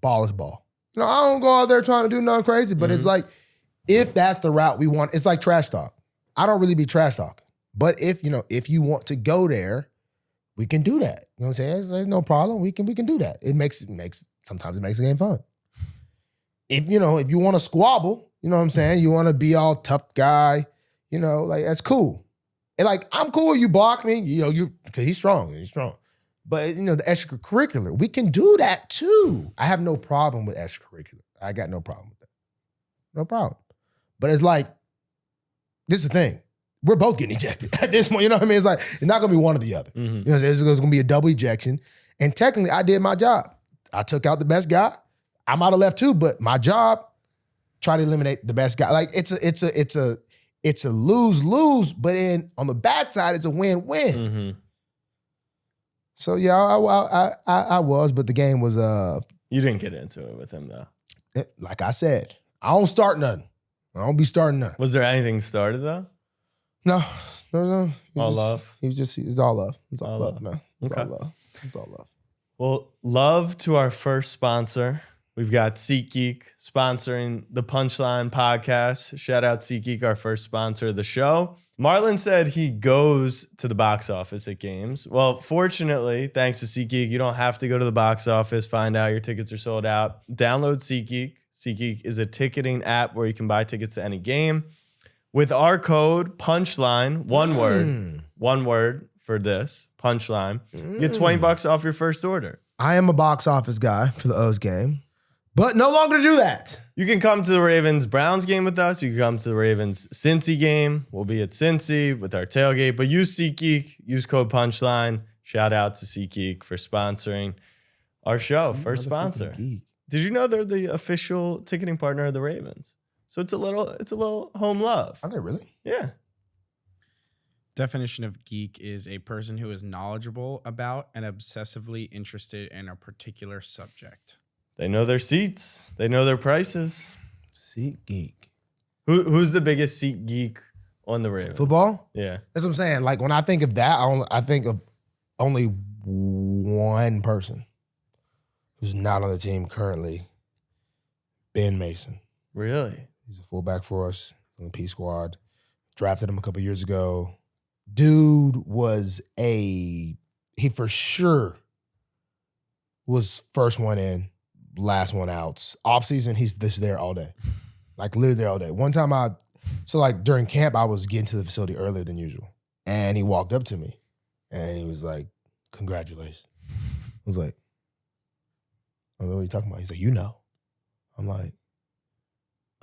Ball is ball. I don't go out there trying to do nothing crazy, but it's like, if that's the route we want, it's like trash talk. I don't really be trash talking. But if you want to go there, we can do that. You know what I'm saying? There's no problem. We can do that. Sometimes it makes the game fun. If you want to squabble, you know what I'm saying? You want to be all tough guy, that's cool. And I'm cool if you block me, because he's strong. But the extracurricular, we can do that too. I have no problem with extracurricular. I got no problem with that. No problem. But it's like, this is the thing. We're both getting ejected at this point. You know what I mean? It's like, it's not going to be one or the other. Mm-hmm. It's going to be a double ejection. And technically, I did my job. I took out the best guy. I might have left too, but my job, try to eliminate the best guy. It's a lose-lose, but on the backside, it's a win-win. Mm-hmm. So yeah, I was, but the game was. You didn't get into it with him though. Like I said, I don't start nothing. I don't be starting nothing. Was there anything started though? No. Love. It's all love. It's all love, man. It's all love. It's all love. Well, love to our first sponsor. We've got SeatGeek sponsoring the Punchline podcast. Shout out SeatGeek, our first sponsor of the show. Marlon said he goes to the box office at games. Well, fortunately, thanks to SeatGeek, you don't have to go to the box office, find out your tickets are sold out. Download SeatGeek. SeatGeek is a ticketing app where you can buy tickets to any game. With our code, PUNCHLINE, one word for this, PUNCHLINE, you get $20 off your first order. I am a box office guy for the O's game, but no longer do that. You can come to the Ravens-Browns game with us. You can come to the Ravens-Cincy game. We'll be at Cincy with our tailgate, but use SeatGeek, use code PUNCHLINE. Shout out to SeatGeek for sponsoring our show, first sponsor. Geek. Did you know they're the official ticketing partner of the Ravens? So it's a little home love. Are they really? Yeah. Definition of geek is a person who is knowledgeable about and obsessively interested in a particular subject. They know their seats. They know their prices. SeatGeek. Who's the biggest seat geek on the Ravens? Football? Yeah. That's what I'm saying. Like when I think of that, I think of only one person who's not on the team currently. Ben Mason. Really? He's a fullback for us on the P squad. Drafted him a couple years ago. Dude he for sure was first one in, last one out. Off season, he's there all day. Like literally there all day. One time during camp, I was getting to the facility earlier than usual. And he walked up to me and he was like, congratulations. I was like, oh, what are you talking about? He's like, I'm like,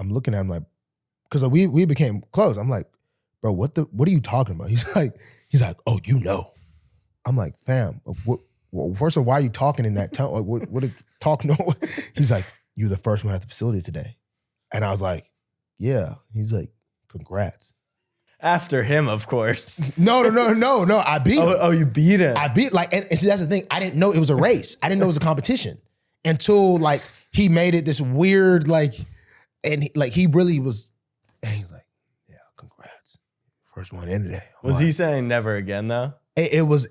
I'm looking at him like, because we became close. I'm like, bro, what are you talking about? He's like, oh, I'm like, fam, first of all, why are you talking in that tone? Like, what are you talking about? He's like, you're the first one at the facility today. And I was like, yeah. He's like, congrats. After him, of course. No. I beat him. Oh, you beat him. I beat, and see, that's the thing. I didn't know it was a race. I didn't know it was a competition until he made it this weird, and he really was, and he's like, yeah, congrats. First one in today. Was he saying never again though? It was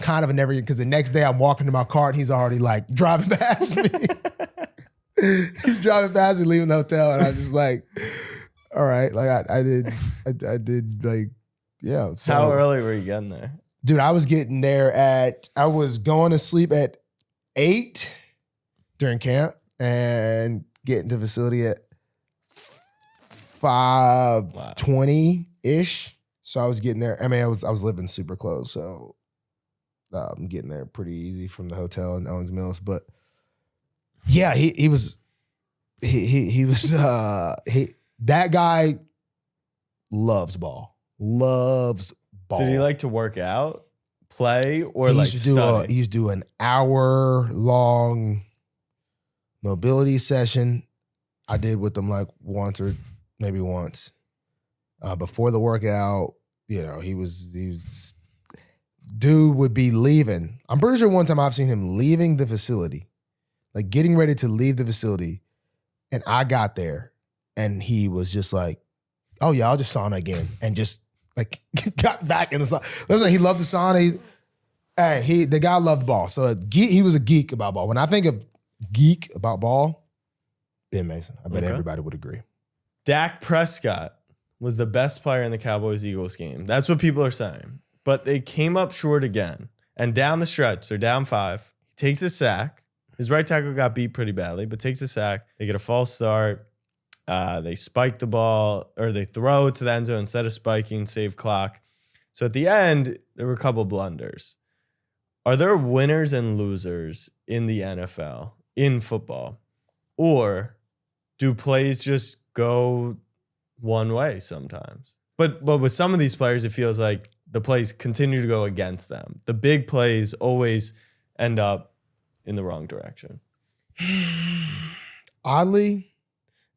kind of a never, because the next day I'm walking to my car and he's already driving past me. He's driving past me, leaving the hotel, and I was just like, all right. I did yeah. So, how early were you getting there? Dude, I was getting there I was going to sleep at 8 during camp and getting to the facility at 5:20-ish. So I was getting there. I mean, I was living super close, so I'm getting there pretty easy from the hotel in Owens Mills. But yeah, he was that guy loves ball. Loves ball. Did he like to work out, play, or study? He used to do an hour-long mobility session. I did with him once or maybe once. Before the workout, he was dude would be leaving. I'm pretty sure one time I've seen him leaving the facility, getting ready to leave the facility, and I got there and he was just like, oh yeah, I'll just sauna again, and just Like got back in the sauna. Listen, he loved the sauna. The guy loved ball. So he was a geek about ball. When I think of geek about ball, Ben Mason. I bet everybody would agree. Dak Prescott was the best player in the Cowboys-Eagles game. That's what people are saying. But they came up short again. And down the stretch, they're down 5. He takes a sack. His right tackle got beat pretty badly, but takes a sack. They get a false start. They spike the ball, or they throw it to the end zone instead of spiking, save clock. So at the end, there were a couple blunders. Are there winners and losers in the NFL, in football? Or do plays just go one way sometimes? But with some of these players, it feels like the plays continue to go against them. The big plays always end up in the wrong direction. Oddly,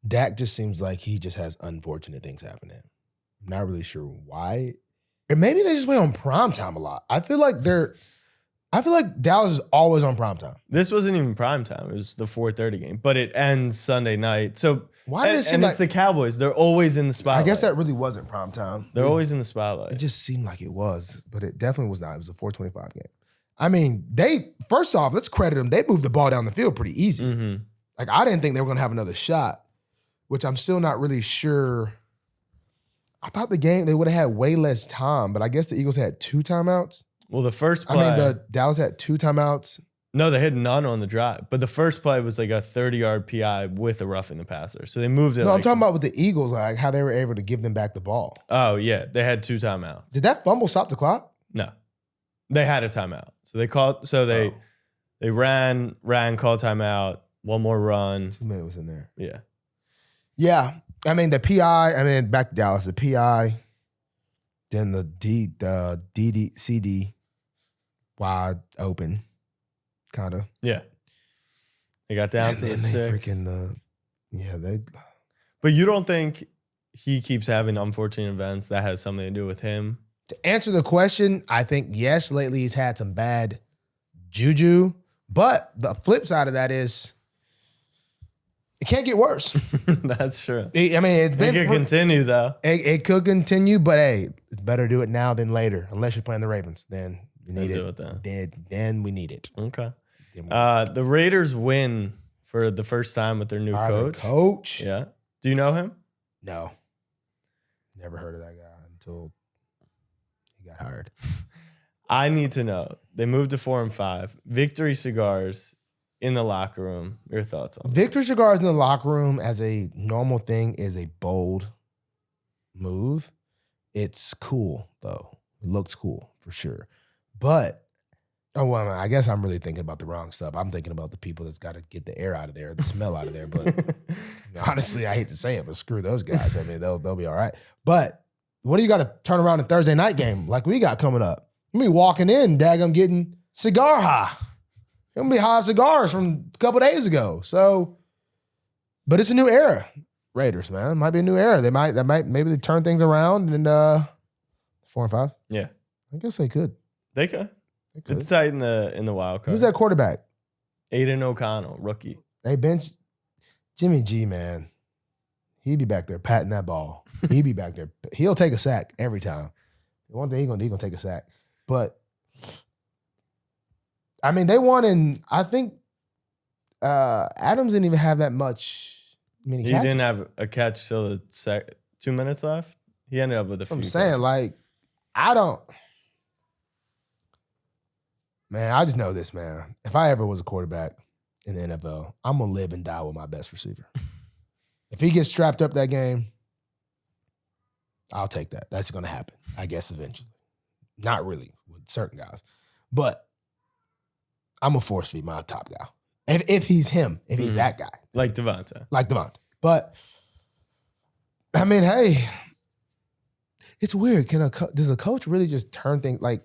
Dak just seems like he just has unfortunate things happen to him. I'm not really sure why. Or maybe they just play on primetime a lot. I feel like Dallas is always on primetime. This wasn't even primetime. It was the 4:30 game, but it ends Sunday night. So why did it seem and like it's the Cowboys? They're always in the spotlight. I guess that really wasn't primetime. They're always in the spotlight. It just seemed like it was, but it definitely was not. It was a 4:25 game. I mean, first off, let's credit them. They moved the ball down the field pretty easy. Mm-hmm. Like, I didn't think they were going to have another shot, which I'm still not really sure. I thought the game, they would have had way less time, but I guess the Eagles had 2 timeouts. Well, the first play. the Dallas had 2 timeouts. No, they had none on the drive. But the first play was like a 30-yard PI with a roughing the passer. So they moved it. No, I'm talking about with the Eagles, like how they were able to give them back the ball. Oh, yeah. They had 2 timeouts. Did that fumble stop the clock? No. They had a timeout. So they ran, called timeout, one more run. 2 minutes was in there. Yeah. Yeah. I mean, the PI, back to Dallas, the PI, then the CD wide open, kind of. Yeah. They got down to the 6. But you don't think he keeps having unfortunate events that has something to do with him? To answer the question, I think yes, lately he's had some bad juju, but the flip side of that is it can't get worse. That's true. It could continue, though. It could continue, but hey, it's better to do it now than later. Unless you're playing the Ravens, then you need it. Then we need it. Okay. The Raiders win for the first time with their new coach. Yeah. Do you know him? No. Never heard of that guy until he got hired. I need to know. They moved to 4-5. Victory Cigars in the locker room. Your thoughts on that? Victory Cigars in the locker room as a normal thing is a bold move. It's cool, though. It looks cool, for sure. But, I guess I'm really thinking about the wrong stuff. I'm thinking about the people that's got to get the air out of there, the smell out of there. But honestly, I hate to say it, but screw those guys. They'll be all right. But what do you got to turn around a Thursday night game like we got coming up? I'm be walking in, daggum, getting cigar high. I'm gonna be high of cigars from a couple days ago. So, but it's a new era, Raiders, man. It might be a new era. Maybe they turn things around and 4-5. Yeah, I guess they could. They could. It's tight in the wild card. Who's that quarterback? Aiden O'Connell, rookie. They bench Jimmy G, man. He'd be back there patting that ball. He'd be back there. He'll take a sack every time. One thing he's gonna take a sack. But they won in, I think Adams didn't even have that many catches. He didn't have a catch till the 2 minutes left. He ended up with a few. I'm saying, I just know this, man. If I ever was a quarterback in the NFL, I'm going to live and die with my best receiver. If he gets strapped up that game, I'll take that. That's going to happen, I guess, eventually. Not really with certain guys. But I'm going to force feed my top guy. If he's him, if he's that guy. Like Devonta. But, hey, it's weird. Does a coach really just turn things like?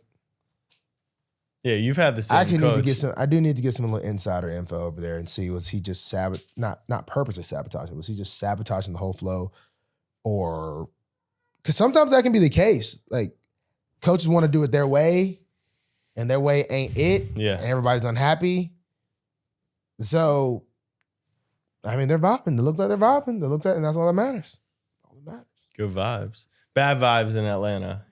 Yeah, you've had the same coach. I do need to get some little insider info over there and see, was he just not purposely sabotaging? Was he just sabotaging the whole flow? Or, because sometimes that can be the case. Like, coaches want to do it their way, and their way ain't it. Yeah. And everybody's unhappy. So, they're vibing. They look like they're vibing. And that's all that matters. Good vibes. bad vibes in Atlanta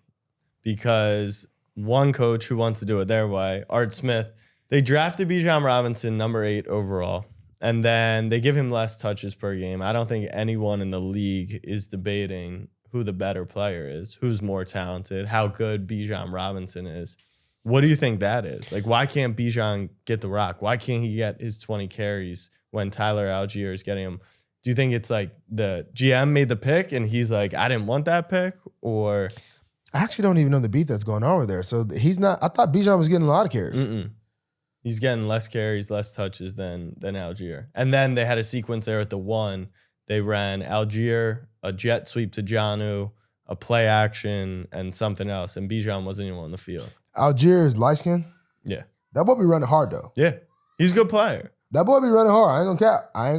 because one coach who wants to do it their way, Art Smith, they drafted Bijan Robinson number 8 overall, and then they give him less touches per game. I don't think anyone in the league is debating who the better player is, who's more talented, how good Bijan Robinson is. What do you think that is? Like, why can't Bijan get the rock? Why can't he get his 20 carries when Tyler Algier is getting him? Do you think it's like the GM made the pick and he's like, I didn't want that pick? Or I actually don't even know the beat that's going on over there. So he's not. I thought Bijan was getting a lot of carries. He's getting less carries, less touches than Algier. And then they had a sequence there at the 1. They ran Algier, a jet sweep to Jonnu, a play action, and something else. And Bijan wasn't even on the field. Algier is light skinned. Yeah. That boy be running hard though. Yeah. He's a good player. That boy be running hard. I ain't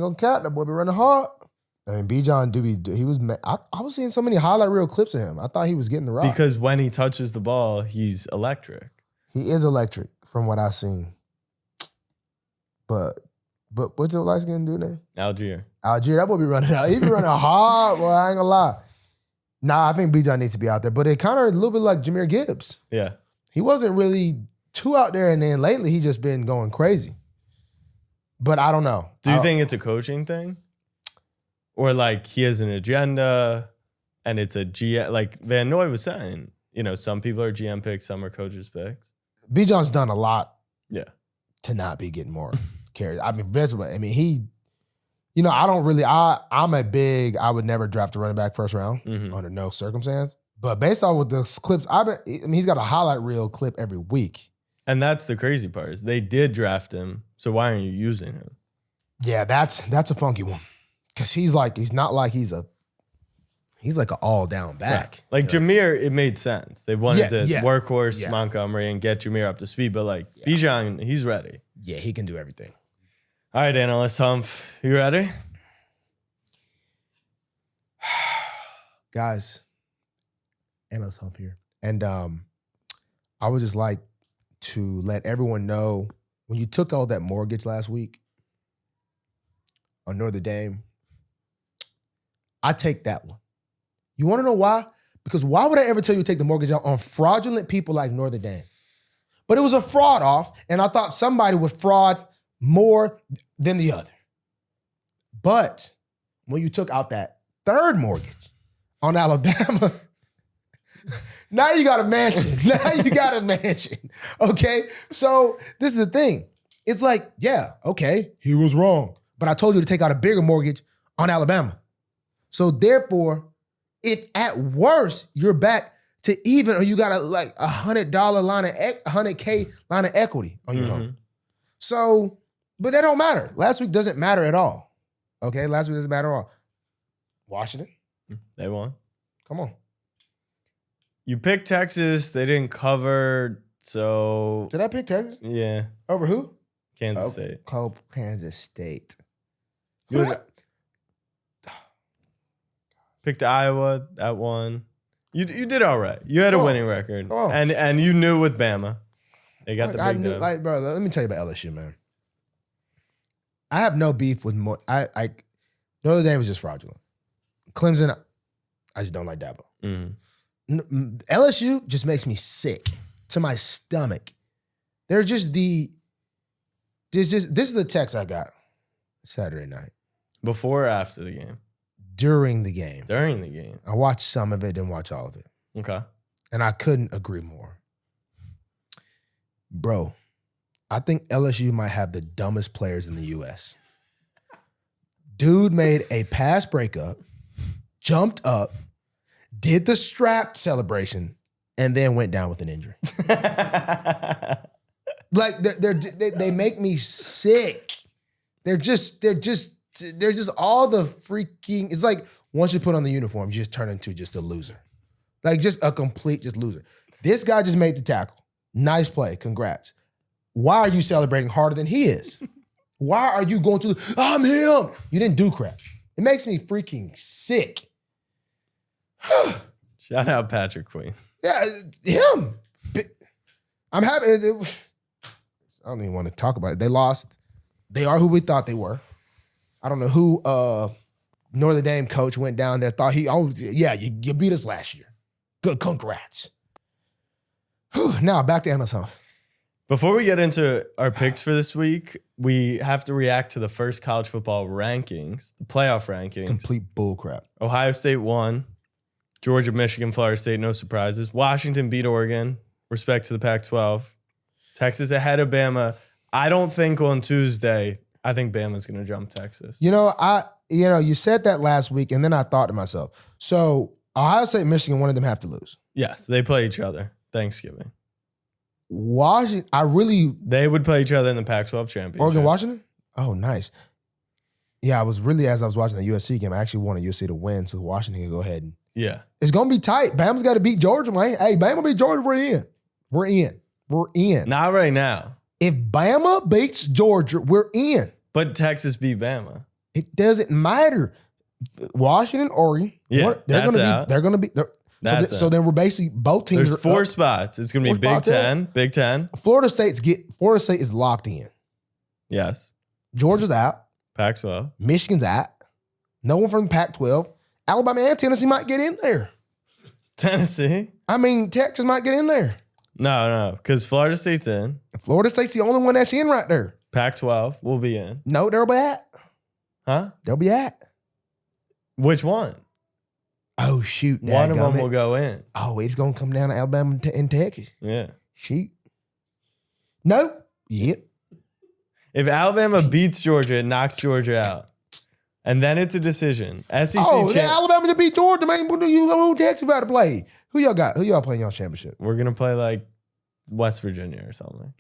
gonna cap. That boy be running hard. I mean, Bijan he was. I was seeing so many highlight reel clips of him. I thought he was getting the rock. Because when he touches the ball, he's electric. He is electric from what I've seen. But what's the light skinned dude name? Algier, that boy be running out. He be running hard. Boy, I ain't gonna lie. Nah, I think Bijan needs to be out there. But it kind of a little bit like Jahmyr Gibbs. Yeah. He wasn't really too out there, and then lately he just been going crazy. But I don't know. Do you think it's a coaching thing? Or like he has an agenda and it's a GM? Like Van Noy was saying, some people are GM picks, some are coaches picks. Bijan's done a lot to not be getting more carries. I mean, he, I don't really, I would never draft a running back first round under no circumstance. But based on what the clips, he's got a highlight reel clip every week. And that's the crazy part is they did draft him. So why aren't you using him? Yeah, that's a funky one. Cause he's like an all down back. Right. Like Jahmyr, it made sense. They wanted to workhorse Yeah. Montgomery and get Jahmyr up to speed, but like Bijan, he's ready. Yeah, he can do everything. All right, Analyst Humph, you ready? Guys, Analyst Humph here. And I would just like to let everyone know when you took all that mortgage last week on Notre Dame, I take that one. You want to know why? Because why would I ever tell you to take the mortgage out on fraudulent people like Notre Dame? But it was a fraud off, and I thought somebody would fraud more than the other. But when you took out that third mortgage on Alabama, now you got a mansion. Okay? So this is the thing. It's like, yeah, okay, he was wrong. But I told you to take out a bigger mortgage on Alabama. So therefore, if at worst you're back to even, or you got $100 line of $100K line of equity on your home. So, but that don't matter. Last week doesn't matter at all. Okay, last week doesn't matter at all. Washington, they won. Come on. You picked Texas. They didn't cover. So Did I pick Texas? Yeah. Over who? Kansas State. Kansas State. Picked Iowa, that one. You did all right. You had a winning record. And you knew with Bama. They got the big dub. Bro, let me tell you about LSU, man. I have no beef with Notre Dame was just fraudulent. Clemson, I just don't like Dabo. LSU just makes me sick to my stomach. This is the text I got Saturday night. Before or after the game? During the game. During the game. I watched some of it, didn't watch all of it. Okay. And I couldn't agree more. Bro, I think LSU might have the dumbest players in the U.S. Dude made a pass breakup, jumped up, did the strap celebration, and then went down with an injury. Like they make me sick. They're just all the freaking. It's like once you put on the uniform, you just turn into just a loser, like just a complete just loser. This guy just made the tackle. Nice play. Congrats. Why are you celebrating harder than he is? Why are you going to? I'm him. You didn't do crap. It makes me freaking sick. Shout out Patrick Queen. Yeah, him. I'm happy. I don't even want to talk about it. They lost. They are who we thought they were. I don't know who Notre Dame coach went down there, thought you beat us last year. Good, congrats. Whew, now back to Analyst Humph. Before we get into our picks for this week, we have to react to the first college football rankings, the playoff rankings. Complete bullcrap. Ohio State won. Georgia, Michigan, Florida State, no surprises. Washington beat Oregon, respect to the Pac-12. Texas ahead of Bama. I don't think on Tuesday, I think Bama's going to jump Texas. You said that last week, and then I thought to myself, so Ohio State, Michigan, one of them have to lose. Yes, they play each other Thanksgiving. Washington, They would play each other in the Pac-12 championship. Oregon, Washington? Oh, nice. Yeah, as I was watching the USC game, I actually wanted USC to win so Washington could go ahead and. Yeah. It's going to be tight. Bama's got to beat Georgia, man. Hey, Bama beat Georgia, we're in. Not right now. If Bama beats Georgia, we're in. But Texas beat Bama. It doesn't matter. Washington, Oregon. Yeah, they're going to be. So then we're basically both teams. There's four spots. It's going to be Big Ten. Florida State is locked in. Yes. Georgia's out. Pac-12. Michigan's out. No one from the Pac-12. Alabama and Tennessee might get in there. Tennessee? Texas might get in there. No, because Florida State's in. Florida State's the only one that's in right there. Pac-12 will be in. No, they'll be at. Huh? They'll be at. Which one? Oh, shoot. One of them will go in. Oh, it's going to come down to Alabama and Texas. Yeah. Shoot. No. Yep. If Alabama beats Georgia, it knocks Georgia out. And then it's a decision. SEC Alabama to beat Georgia, man. Who Texas about to play? Who y'all got? Who y'all playing y'all championship? We're going to play like West Virginia or something.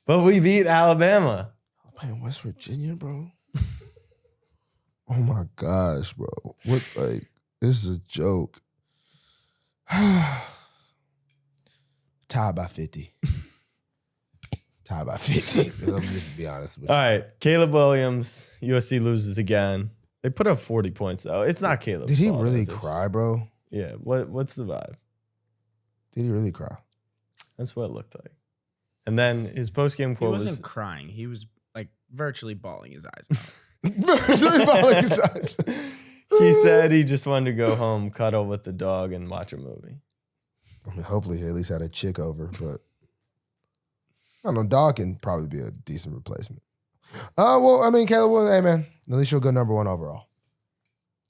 But we beat Alabama. I'm playing West Virginia, bro. Oh my gosh, bro. This is a joke. Tied by 50. Tied by 50. Let me just be honest with you. All right. Caleb Williams, USC loses again. They put up 40 points, though. It's not Caleb's Did he fault, really cry, bro? Yeah. What's the vibe? Did he really cry? That's what it looked like. And then his post-game quote was... He wasn't crying. He was like virtually bawling his eyes out. He said he just wanted to go home, cuddle with the dog, and watch a movie. Hopefully he at least had a chick over, but I don't know. Dog can probably be a decent replacement. Caleb, hey man, at least you'll go number one overall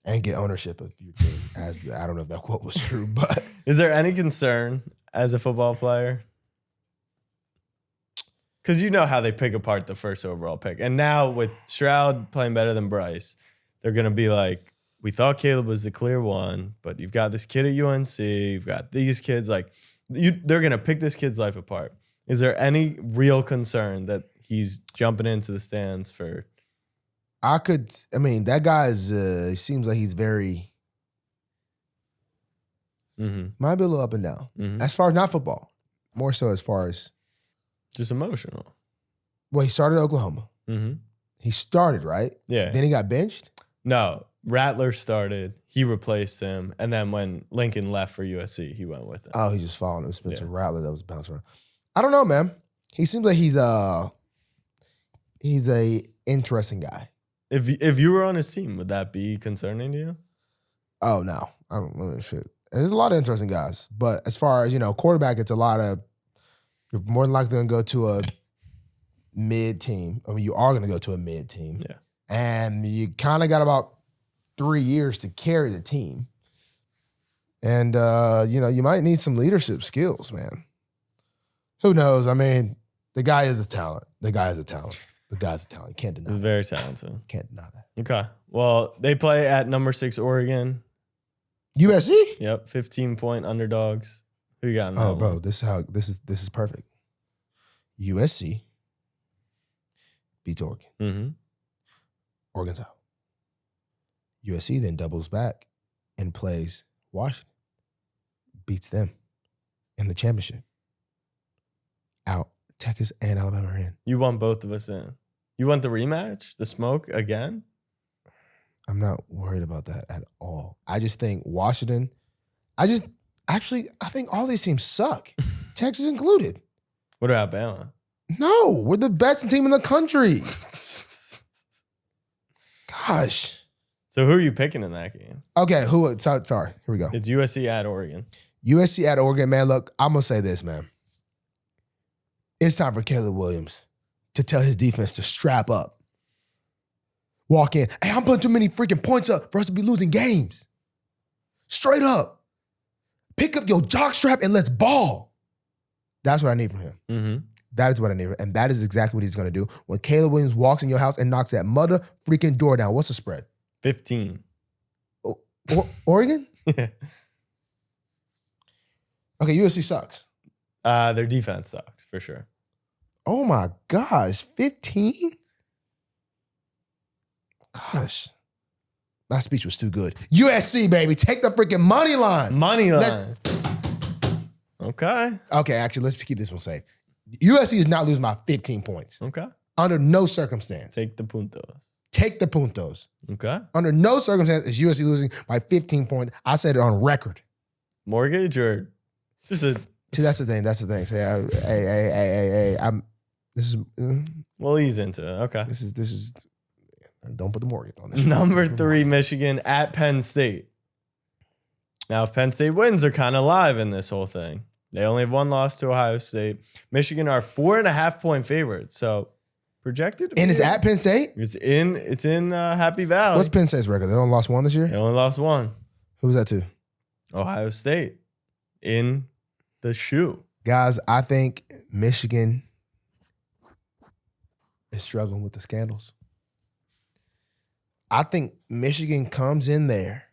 and get ownership of your team. I don't know if that quote was true, but is there any concern as a football player? Because you know how they pick apart the first overall pick. And now with Stroud playing better than Bryce, they're going to be like, we thought Caleb was the clear one, but you've got this kid at UNC. You've got these kids. They're going to pick this kid's life apart. Is there any real concern that he's jumping into the stands for? That guy he seems like he's very, might be a little up and down. Mm-hmm. As far as not football, more so as far as. Just emotional. Well, he started at Oklahoma. Mm-hmm. He started, right? Yeah. Then he got benched? No. Rattler started. He replaced him. And then when Lincoln left for USC, he went with him. Oh, he just followed him. Spencer Rattler that was bouncing around. I don't know, man. He seems like he's a interesting guy. If you were on his team, would that be concerning to you? Oh, no. I don't know. Shit. There's a lot of interesting guys. But as far as, quarterback, it's a lot of... You're more than likely going to go to a mid team. You are going to go to a mid team. Yeah. And you kind of got about 3 years to carry the team. And, you might need some leadership skills, man. Who knows? The guy is a talent. The guy's a talent. Can't deny He's that. very talented. Can't deny that. Okay. Well, they play at number 6 Oregon. USC? Yep. 15-point underdogs. Who you got in that bro, one? this is perfect. USC beats Oregon. Mm-hmm. Oregon's out. USC then doubles back and plays Washington. Beats them in the championship. Out. Texas and Alabama are in. You want both of us in. You want the rematch? The smoke again? I'm not worried about that at all. I just think Washington, I think all these teams suck. Texas included. What about Bama? No, we're the best team in the country. Gosh. So who are you picking in that game? Okay, sorry. Here we go. It's USC at Oregon. USC at Oregon, man. Look, I'm going to say this, man. It's time for Caleb Williams to tell his defense to strap up. Walk in. Hey, I'm putting too many freaking points up for us to be losing games. Straight up. Pick up your jockstrap and let's ball. That's what I need from him. Mm-hmm. That is what I need. And that is exactly what he's going to do. When Caleb Williams walks in your house and knocks that mother freaking door down, what's the spread? 15. Oregon? Yeah. Okay, USC sucks. Their defense sucks, for sure. Oh my gosh, 15? Gosh. My speech was too good. USC, baby. Take the freaking money line. Money line. Okay. Okay, actually, let's keep this one safe. USC is not losing by 15 points. Okay. Under no circumstance. Take the puntos. Take the puntos. Okay. Under no circumstance is USC losing by 15 points. I said it on record. Mortgage or just a... See, that's the thing. That's the thing. Say, hey, We'll ease into it. Okay. This is. Don't put the mortgage on this. Number 3, Michigan at Penn State. Now, if Penn State wins, they're kind of live in this whole thing. They only have 1 loss to Ohio State. Michigan are 4.5-point favorites. So projected. And it's at Penn State? It's in Happy Valley. What's Penn State's record? They only lost 1 this year? They only lost 1. Who was that to? Ohio State. In the shoe. Guys, I think Michigan is struggling with the scandals. I think Michigan comes in there,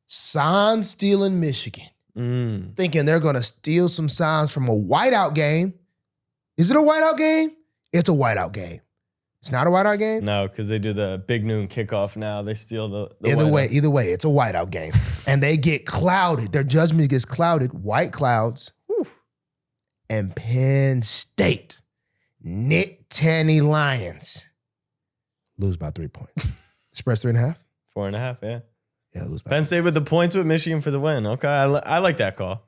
sign stealing Michigan, thinking they're going to steal some signs from a whiteout game. Is it a whiteout game? It's a whiteout game. It's not a whiteout game? No, because they do the big noon kickoff now. They steal the Either way, it's a whiteout game. And they get clouded. Their judgment gets clouded. White clouds. Whew. And Penn State, Nick Tanny Lions, lose by 3 points. Spread's 3.5? 4.5, yeah. Yeah, lose by Penn State with the points with Michigan for the win. Okay, I like that call.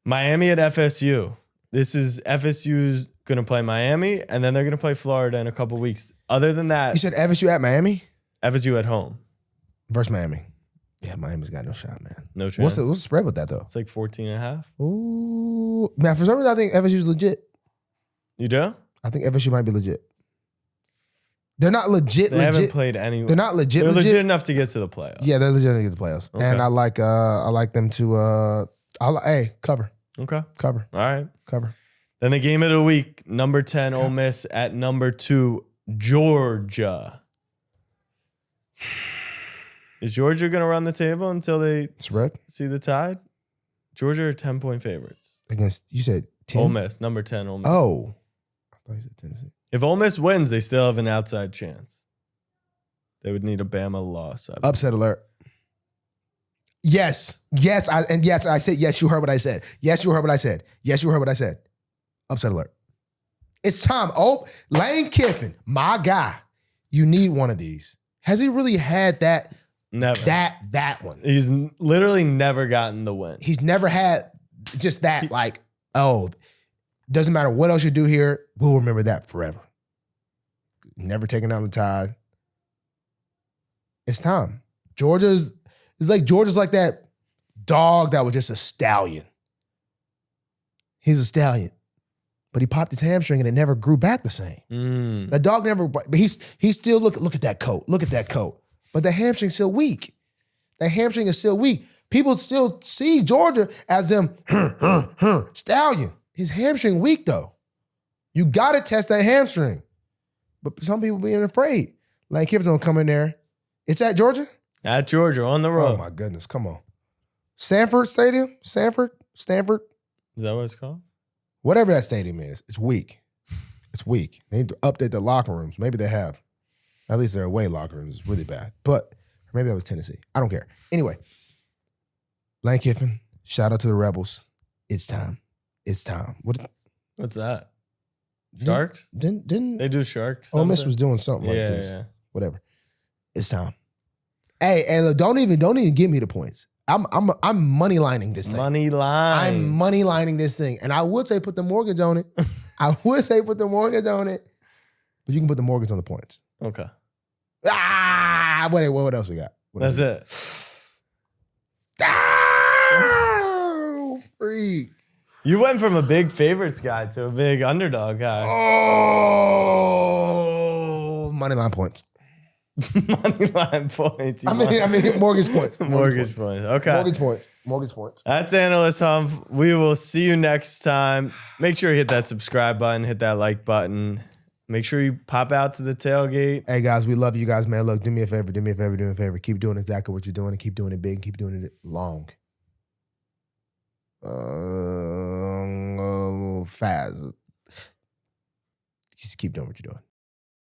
Miami at FSU. This is FSU's going to play Miami, and then they're going to play Florida in a couple weeks. Other than that, You said FSU at Miami? FSU at home. Versus Miami. Yeah, Miami's got no shot, man. No chance. What's the spread with that, though? It's like 14.5. Ooh. Now, for some reason, I think FSU's legit. You do? I think FSU might be legit. They're not legit. They haven't played any. They're not legit. They're legit enough to get to the playoffs. Yeah, they're legit to get to the playoffs. Okay. And I like them to cover. Okay. Cover. All right. Cover. Then the game of the week, number 10, Ole Miss at number 2, Georgia. Is Georgia going to run the table until they see the Tide? Georgia are 10-point favorites. Against, you said 10? Ole Miss, number 10, Ole Miss. Oh. I thought you said Tennessee. If Ole Miss wins, they still have an outside chance. They would need a Bama loss. Upset alert. Yes. I said, yes, you heard what I said. Yes, you heard what I said. Yes, you heard what I said. Upset alert. It's time. Oh, Lane Kiffin, my guy. You need one of these. Has he really had that? Never. That one. He's literally never gotten the win. He's never had just that, doesn't matter what else you do here, we'll remember that forever. Never taking out the Tide. It's time. Georgia's like that dog that was just a stallion. He's a stallion. But he popped his hamstring and it never grew back the same. That dog never, but he's still, look at that coat. Look at that coat. But the hamstring's still weak. The hamstring is still weak. People still see Georgia as them stallion. His hamstring weak though. You got to test that hamstring. But some people being afraid. Lane Kiffin's gonna come in there. It's at Georgia? At Georgia, on the road. Oh my goodness, come on. Sanford Stadium? Stanford? Is that what it's called? Whatever that stadium is, it's weak. It's weak. They need to update the locker rooms. Maybe they have. At least their away locker rooms is really bad. But maybe that was Tennessee. I don't care. Anyway, Lane Kiffin, shout out to the Rebels. It's time. It's time. What's that? Sharks? Didn't they do sharks? Ole Miss was doing something like this. Yeah. Whatever. It's time. Hey, look, don't even give me the points. I'm money lining this thing. Money line. I'm money lining this thing. And I would say put the mortgage on it. But you can put the mortgage on the points. Okay. Wait, what else we got? That's it. Freak. You went from a big favorites guy to a big underdog guy. Oh, money line points. Money line points. I mean mortgage points. Mortgage points. Okay. Mortgage points. That's Analyst Humph. We will see you next time. Make sure you hit that subscribe button, hit that like button. Make sure you pop out to the tailgate. Hey guys, we love you guys, man. Look, do me a favor. Keep doing exactly what you're doing and keep doing it big and keep doing it long. Fast. Just keep doing what you're doing.